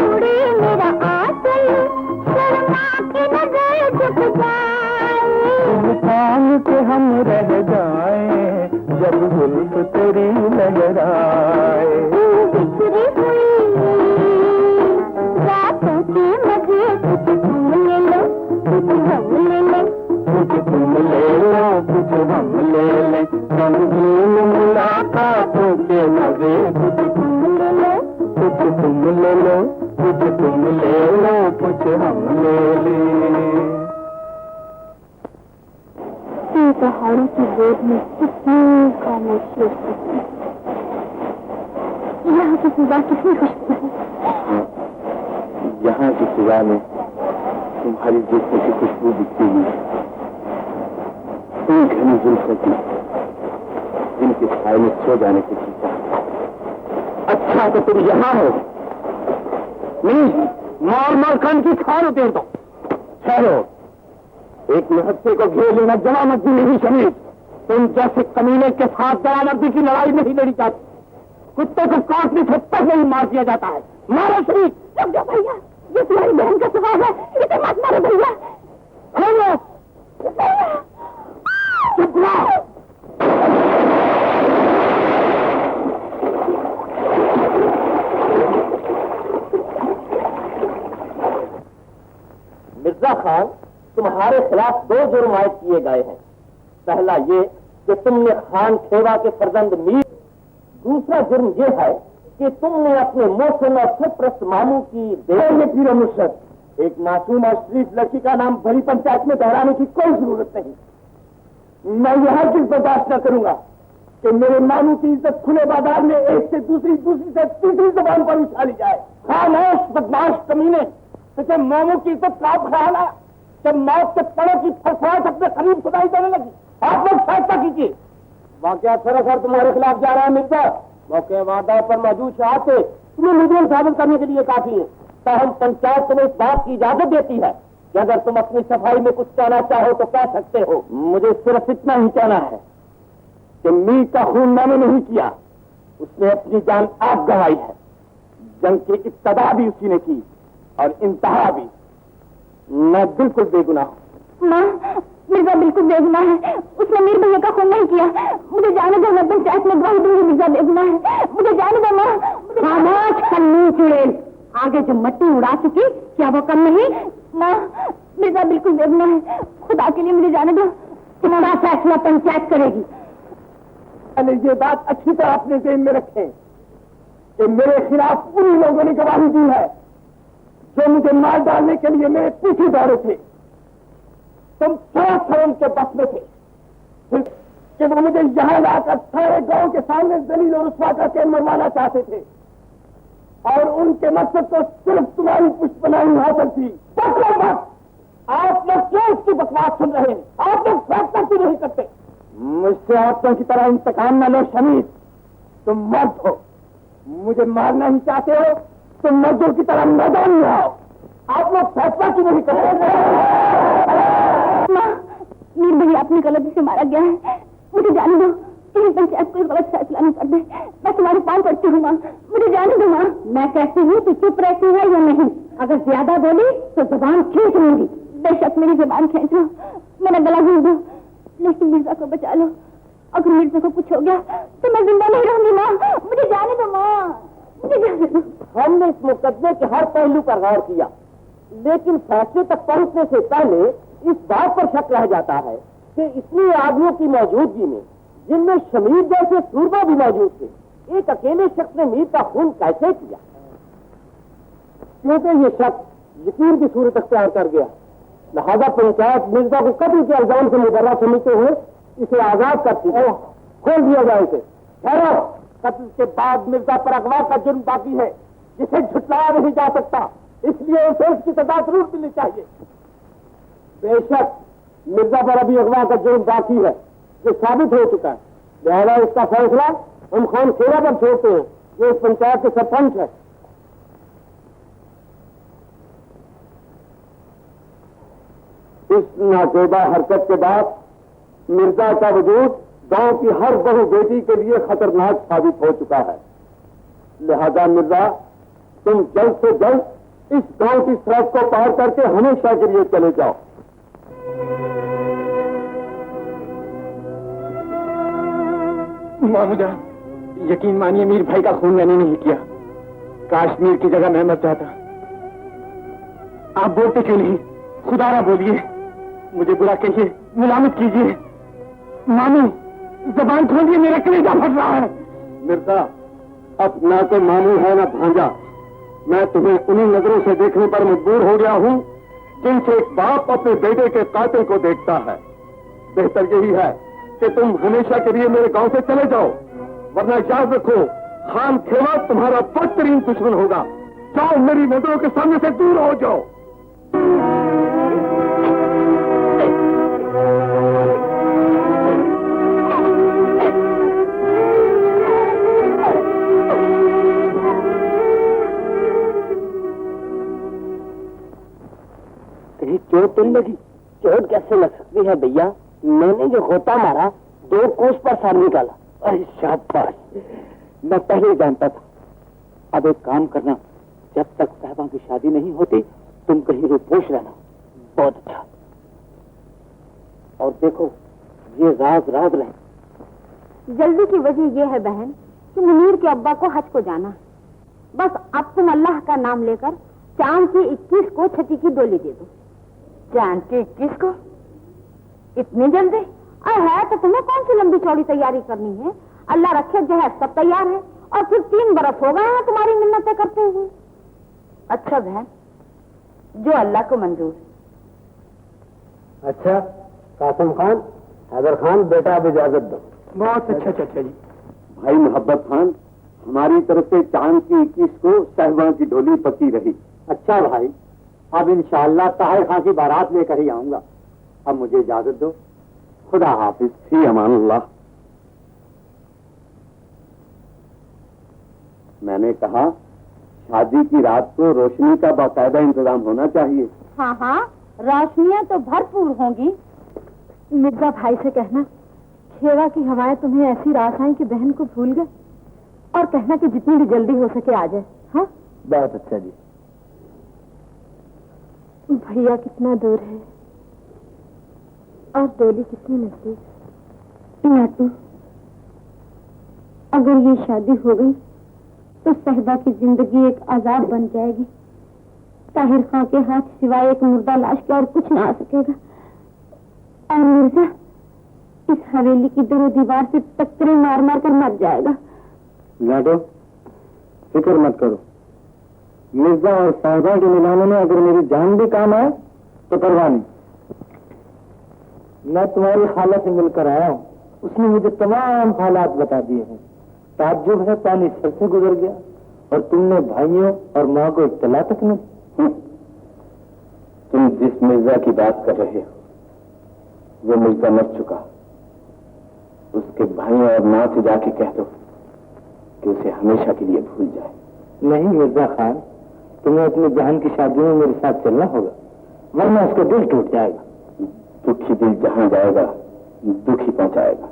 उड़े मेरा आंचल, शर्मा के नजर झुक जाए, इंसान के हम रह जाए, जब जुल्फ तेरी नजर आए। बिखरी हुई रातों के मजे कुछ तुम ले लो, कुछ हम ले ले, कुछ तुम ले लो, कुछ हम ले ले, रंगीन मुलाकातों के मजे कुछ तुम ले लो, कुछ तुम ले लो, कुछ तुम ले लो, कुछ हम ले ले। पहाड़ों की गोद में कितनी खामोशी, यहाँ की सुबह कितनी खुशबू है। यहाँ की सुबह में तुम्हारी जुल्फों की खुशबू दिखती हुई, तुम घनी जुल्फों की जिनके साए में सो जाने की चिंता। अच्छा तो तुम यहाँ हो, नहीं मार मार कान की खान उतेर दो। ठहरो, एक महत्व को घेर लेना जवामर्दी नहीं शमीर, तुम जैसे कमीने के साथ जवामर्दी की लड़ाई नहीं लड़ी जाती, कुत्ते को काटने से पहले ही मार दिया जाता है। मारो शरीफ। रुक जाओ भैया, ये तुम्हारी बहन का स्वभाव है, इसे मत मारो भैया। चुप रहो। मिर्जा खान, तुम्हारे खिलाफ 2 जुर्म आयद किए गए हैं। पहला ये कि तुमने खान खेवा के फर्जंद मीर, दूसरा जुर्म ये है कि तुमने अपने मोहसिन और सरप्रस्त मामू की पीरो मुर्शद, एक मासूम और शरीफ लड़की का नाम भरी पंचायत में दोहराने की कोई जरूरत नहीं। मैं यह हरगिज़ बर्दाश्त न करूंगा कि मेरे मामू की इज्जत खुले बाजार में एक से दूसरी से तीसरी जबान पर उछाली जाए। खामोश बदमाश कमीने, तुझे मामू की इज्जत का ख्याल है? जब मौत के पड़ों की फड़फड़ाहट अपने करीब सुनाई देने लगी। आप लोग फैसला कीजिए। वाकया सरासर तुम्हारे खिलाफ जा रहा है मिर्जा। मौके वादा पर मौजूद शहादत तुम्हें मुजरिम साबित करने के लिए काफी है। ताहम पंचायत तुम्हें इस बात की इजाजत देती है कि अगर तुम अपनी सफाई में कुछ कहना चाहो तो कह सकते हो। मुझे सिर्फ इतना ही कहना है कि मीर का खून मैंने नहीं किया, उसने अपनी जान आप गंवाई है। जंग की इब्तदा भी उसी ने की और इंतहा भी। मैं बिल्कुल बेगुनाह हूँ। माँ, मिर्जा बिल्कुल बेगुनाह है। उसने मीर भैया का खून नहीं किया। मुझे जाने दो, मैं पंचायत में गवाही दूंगी मिर्जा बेगुनाह है। मुझे जाने दो माँ। खामोश कन्नी चुड़ैल, आगे जो मट्टी उड़ा चुकी क्या वो कम नहीं? माँ, मिर्जा बिल्कुल बेगुनाह है। खुदा के लिए मुझे जाने दो। तुम्हारा फैसला पंचायत करेगी। ये बात अच्छी तरह अपने ज़हन में रखें कि मेरे खिलाफ उन लोगों ने गवाही दी है जो मुझे मार डालने के लिए मेरे पीछे दौड़े थे। तुम सरासर उनके बस में थे कि वो मुझे यहाँ लाकर सारे गांव के सामने जलील और रुस्वा करके मरवाना चाहते थे और उनके मकसद को सिर्फ तुम्हारी पुष्पनाई हासिल थी। बस आप लोग क्यों उसकी बकवास सुन रहे हैं? आप लोग फैसला क्यों नहीं करते? मुझसे औरतों की तरह इंतकाम न लो शमीर। तुम मर्द हो, मुझे मारना ही चाहते हो, तुम मर्दों की तरह मैदान में आओ। आप लोग फैसला क्यों नहीं कर रहे? माँ, मीर भैया अपनी गलती से मारा गया है। मुझे जाने दो, कहीं पंचायत कोई गलत फैसला नहीं कर दे। मैं तुम्हारे पाँव पड़ती हूँ माँ, मुझे जाने दो माँ। मैं कहती हूँ तू चुप रहती है या नहीं? अगर ज्यादा बोली तो जुबान खींच लूंगी। बेशक मेरी जुबान खींच लो, मेरा गला घूम दो, लेकिन मिर्जा को बचा लो। अगर मिर्जा को कुछ हो गया तो मैं जिंदा नहीं रहूंगी माँ। मुझे जाने दो माँ, मुझे जाने दो। हमने इस मुकदमे के हर पहलू पर गौर किया, लेकिन फैसले तक पहुंचने से पहले इस बात पर शक रह जाता है कि इतने आदमियों की मौजूदगी में, जिनमें शमीर जैसे सूरमा भी मौजूद थे, एक अकेले शख्स ने मीर का खून कैसे किया? क्योंकि ये शख्स यकीन की सूरत अख्तियार कर गया। लिहाजा पंचायत मिर्जा को कत्ल के इल्जाम से मुबर्रा समझते हुए इसे आजाद करती है, खोल दिया जाए इसे। ठहरो, कत्ल के बाद मिर्जा पर अगवा का जुर्म बाकी है जिसे झुटलाया नहीं जा सकता, इसलिए उसे उसकी सजा जरूर मिलनी चाहिए। बेशक मिर्जा पर अभी अगवा का जुर्म बाकी है जो साबित हो चुका है, लिहाजा इसका फैसला हम खान खेरा पर छोड़ते हैं जो इस पंचायत के सरपंच है। इस नाजोबा हरकत के बाद मिर्जा का वजूद गांव की हर बहू बेटी के लिए खतरनाक साबित हो चुका है। लिहाजा मिर्जा, तुम जल्द से जल्द इस गांव की सड़क को पार करके हमेशा के लिए चले जाओ। मामूजा, यकीन मानिए मीर भाई का खून मैंने नहीं किया। काश्मीर की जगह मैं मर जाता। आप बोलते क्यों नहीं? खुदा ना बोलिए, मुझे बुरा कहिए, मुलामत कीजिए। मामू, जबान खोलिए, मेरा कलेजा फट रहा है। मिर्जा, अब ना तो मामू है ना भांजा। मैं तुम्हें उन्हीं नजरों से देखने पर मजबूर हो गया हूँ जिनसे एक बाप अपने बेटे के कातिल को देखता है। बेहतर यही है कि तुम हमेशा के लिए मेरे गांव से चले जाओ, वरना याद रखो खान खेवा तुम्हारा बदतरीन दुश्मन होगा। जाओ, मेरी नजरों के सामने से दूर हो जाओ। कहीं चोट तो नहीं लगी? चोट कैसे लग सकती है भैया? मैंने जो गोता मारा 2 कोस पर सार निकाला। अरे शाबाश, मैं पहले जानता था। अब एक काम करना, जब तक साहबा की शादी नहीं होती तुम कहीं रूपोश रहना। बहुत अच्छा। और देखो, ये राज राज रहे। जल्दी की वजह यह है बहन कि मुनीर के अब्बा को हज को जाना है। बस अब तुम अल्लाह का नाम लेकर चांद की 21 को छठी की डोली दे दो। चांद की 21 को? इतनी जल्दी? है तो तुम्हें कौन सी लंबी चौड़ी तैयारी करनी है? अल्लाह रखे जहज सब तैयार है और फिर 3 बरस हो गए हैं तुम्हारी मिन्नतें करते हुए। अच्छा बहन, जो अल्लाह को मंजूर। अच्छा कासिम खान, हैदर खान, बेटा अब इजाजत दो। बहुत अच्छा चाचा जी। भाई मोहब्बत खान, हमारी तरफ से चांद की 21 को साहिबा की डोली पकी रही। अच्छा भाई, अब इंशाअल्लाह ताहिर खां की बारात लेकर ही आऊंगा। अब मुझे इजाजत दो। खुदा हाफिज। फी अमानुल्लाह। मैंने कहा शादी की रात को रोशनी का बाकायदा इंतजाम होना चाहिए। हाँ हाँ, रोशनियाँ तो भरपूर होंगी। मिर्जा भाई से कहना खेवा की हवाएं तुम्हें ऐसी रास आई कि बहन को भूल गए, और कहना कि जितनी भी जल्दी हो सके आ जाए। हाँ, बहुत अच्छा जी। भैया कितना दूर है और डोली कितनी नजदीक। नाटू, अगर ये शादी हो गई तो सहबा की जिंदगी एक आजाद बन जाएगी। ताहिर खां के हाथ सिवाय एक मुर्दा लाश के और कुछ ना आ सकेगा। और मिर्जा इस हवेली की दरो दीवार से टक्करें मार मार कर मर जाएगा। लाडो, फिक्र मत करो। मिर्जा और साहिबा के मिलाने में अगर मेरी जान भी काम आए तो परवाह नहीं। मैं तुम्हारी खाला से मिलकर आया हूँ, उसने मुझे तमाम हालात बता दिए हैं। ताज्जुब है, पानी सर से गुजर गया और तुमने भाइयों और माँ को इत्तला तक नहीं। तुम जिस मिर्जा की बात कर रहे हो वो मिर्जा मर चुका। उसके भाइयों और माँ से जाके कह दो कि उसे हमेशा के लिए भूल जाए। नहीं मिर्जा खान, तुम्हें अपनी बहन की शादी में मेरे साथ चलना होगा, वरना उसका दिल टूट जाएगा। दुखी दिल जहां जाएगा दुखी पहुंचाएगा।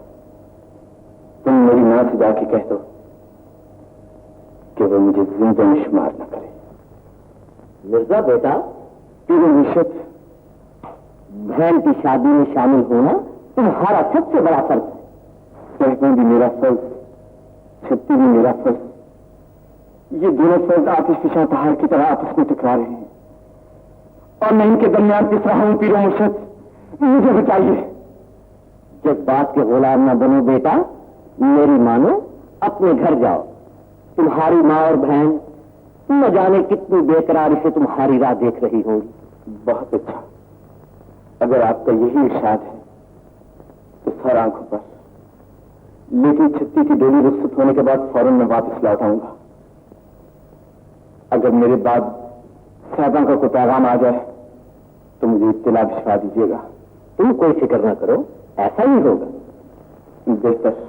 तुम मेरी माँ से जाके कह दो कि वो मुझे जिंदा में शुमार न करे। मिर्जा बेटा, पीर मुर्शिद, बहन की शादी में शामिल होना तुम्हारा सबसे बड़ा फर्ज है। सहना भी मेरा फर्ज, छत्ती भी मेरा फर्ज। ये दोनों फर्ज आतिशफिशा पहाड़ की तरह आपस में टकरा रहे हैं और मैं इनके दरमियान पिस रहा हूं। पीर मुर्शिद, मुझे बचाइए। जज्बात के गुलाम न बनो बेटा, मेरी मानो, अपने घर जाओ। तुम्हारी माँ और बहन न जाने कितनी बेकरारी से तुम्हारी राह देख रही होंगी। बहुत अच्छा, अगर आपका यही इरशाद है तो सर आंखों पर, लेकिन छत्ती की डोली रुखसत होने के बाद फौरन मैं वापस लौट आऊंगा। अगर मेरे बाद साहबा का कोई पैगाम आ जाए तो मुझे इत्तला भिजवा दीजिएगा। तुम कोई फिक्र न करो, ऐसा ही होगा। बेहतर।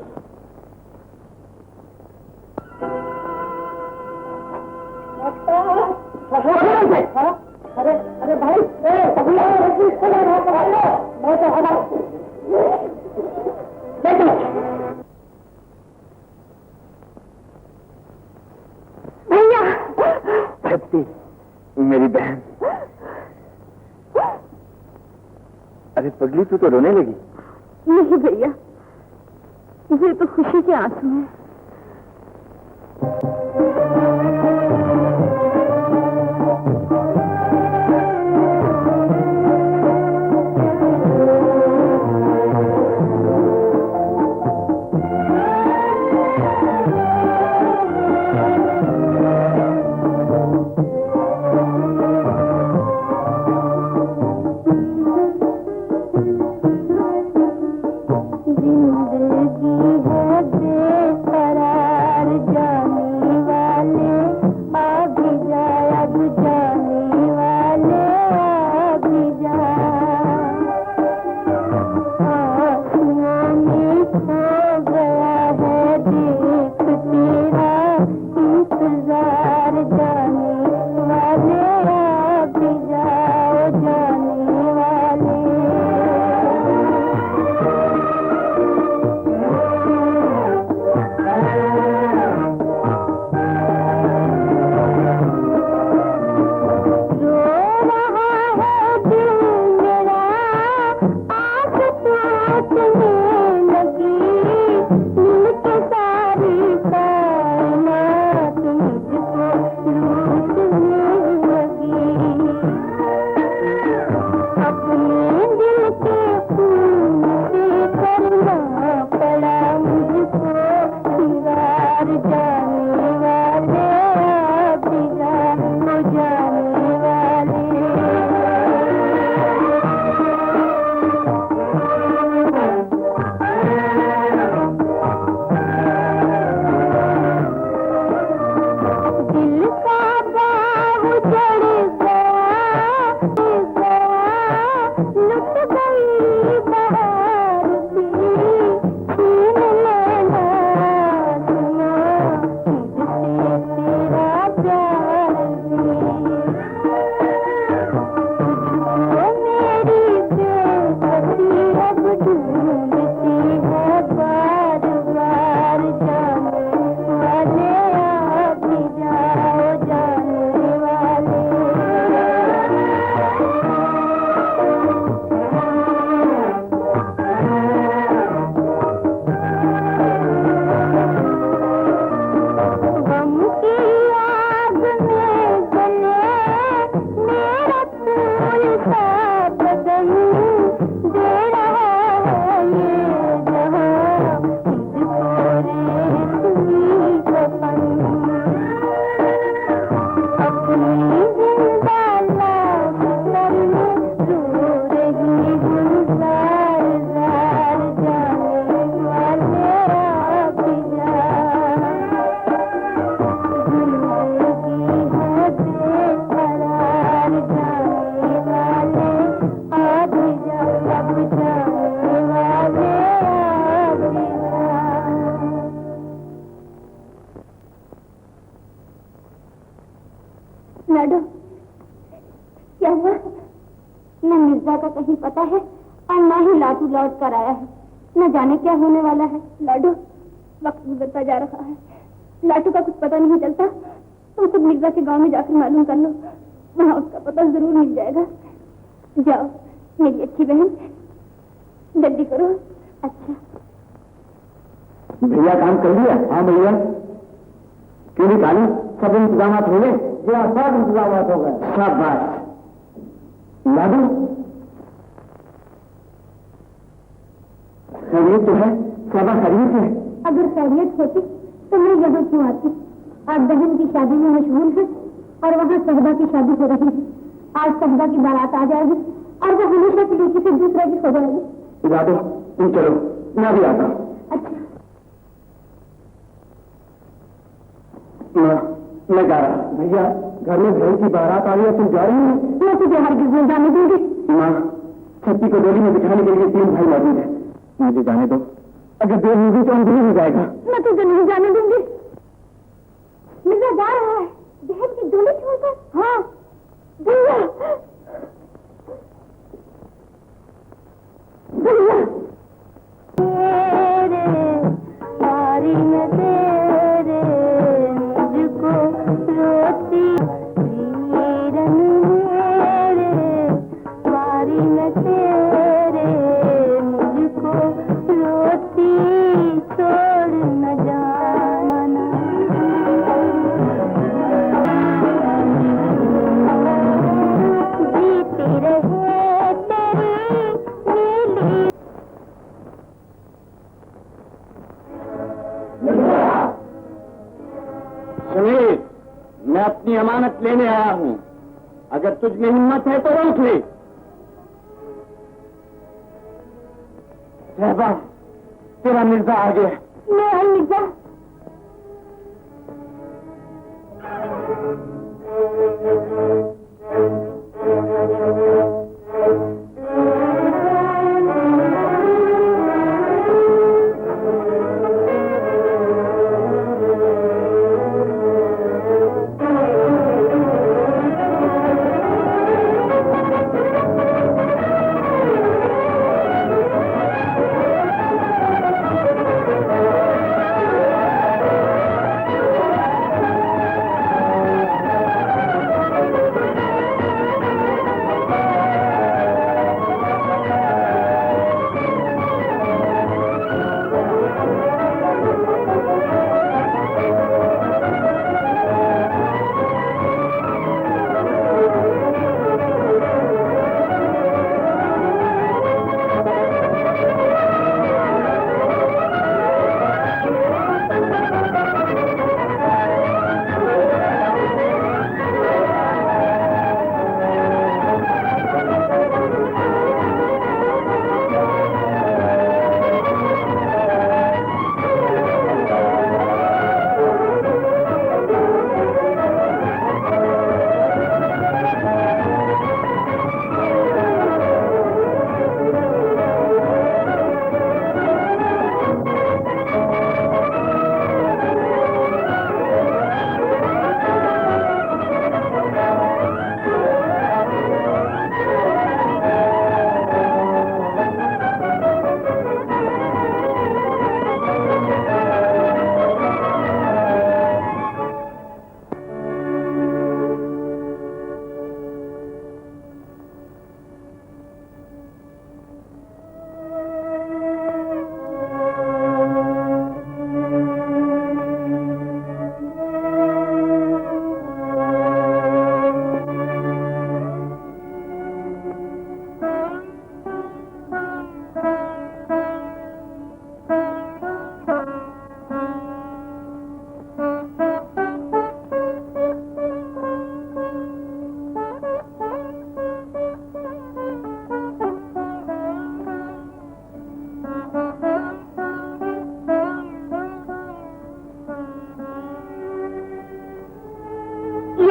अरे अरे भाई, भैया, छत्ती, मेरी बहन। अरे पगली, तू तो रोने लगी। नहीं भैया, ये तो खुशी के आंसू हैं। जिंदगी है लाडो, क्या हुआ? न मिर्जा का कहीं पता है और न ही लाटू लौट कर आया है। न जाने क्या होने वाला है। लाडो, वक्त गुजरता जा रहा है, लाटू का कुछ पता नहीं चलता। तुम खुद मिर्जा के गांव में जाकर मालूम कर लो, वहाँ उसका पता जरूर मिल जाएगा। जाओ मेरी अच्छी बहन, जल्दी करो। अच्छा भैया काम कर लिया? हाँ भैया। क्यों नहीं काली, सब इंतजाम हो गए? जी हाँ, सब इंतजाम हो गए। सब बात लाडू, खैरियत तो है? सब खैरियत है? अगर खैरियत होती तो मैं यहाँ क्यों आती? आप बहन की शादी में मशगूल है और वहाँ सहबा की शादी हो रही है। आज सहबा की बारात आ जाएगी और वो हमेशा के लिए किसी दूसरे की हो जाएगी। लाडू तुम चलो, मैं भी आता हूँ। अच्छा मैं जा रहा। भैया घर में बहन की बारात आ रही है, तुम जा रही हो? मैं तुझे हरगिज़ नहीं जाने दूंगी। माँ, छत्ती को डोली में बिठाने के लिए 3 भाई मौजूद है, मुझे जाने दो। अगर देर होगी तो अंधेरी हो जाएगा। मैं तुझे नहीं जाने दूंगी। मिर्जा जा रहा है बहन की डोली छोड़कर। हाँ भैया, भैया सारी न तेरे मुझको रोती वीरन मेरे, सारी न तेरे मुझको रोती छोड़ न जाना। जीती रहे तेरी नीली। सुनील, मैं अपनी अमानत लेने आया हूँ। अगर तुझ में हिम्मत है तो रोक ले। सहबा, तेरा मिर्जा आ गया। मैं आई मिर्जा।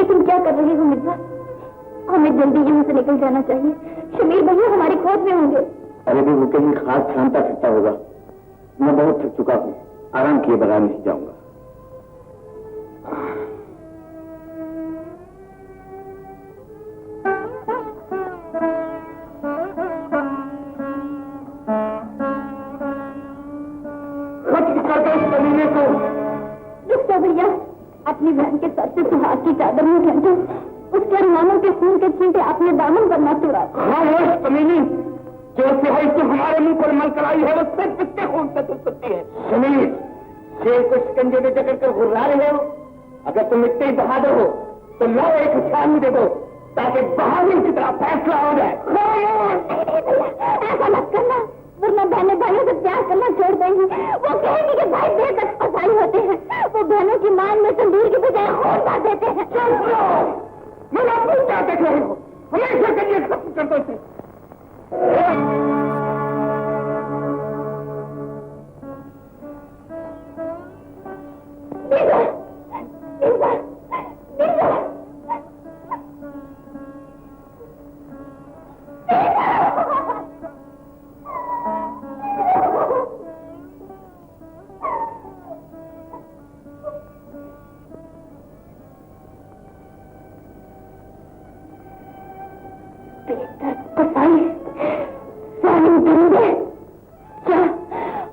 तुम क्या कर रही हो मिर्जा? हमें जल्दी यहाँ से निकल जाना चाहिए। शमीर भैया हमारी खोज में होंगे। अरे भी वो कहीं खास छानता फिरता होगा। मैं बहुत थक चुका हूँ, आराम किए बगैर नहीं जाऊंगा। अपनी बहन के सर से सुहाग की चादर में फेंको, उसके अरमानों के खून के छींटे अपने दामन पर न चुरा। खामोश कमीनी, जो सिहाई से हमारे मुंह पर मल कर आई है वो सिर्फ कितने खून से तुझ सकती है। समीर, शेर को शिकंजे में जकड़ कर घुर्रा रहे हो? अगर तुम इतने ही बहादुर हो तो लो एक हथियार दे दो ताकि बहादुर की तरह फैसला हो जाए। ऐसा मत करना, वरना बहनें भाइयों से प्यार करना छोड़ देंगी। वो कहेंगी कि भाई बेहद फसाई होते हैं, वो बहनों की मान में तंदूर की बजाय खून डाल देते हैं। मैं आपको क्या देख रहे हो? हमेशा के लिए खत्म कर दो इसे।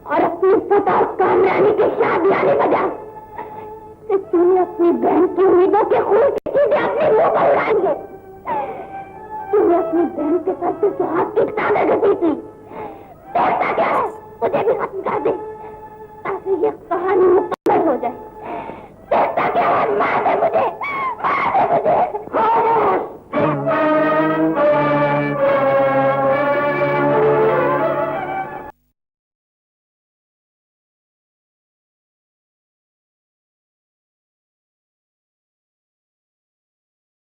और अपनी फता कामरानी की शादी आने बजा, तूने अपनी बहन की उम्मीदों के खून की चीजें अपने मुंह पर उड़ाएंगे। तूने अपनी बहन के सर से सुहाग की चादर घसी थी,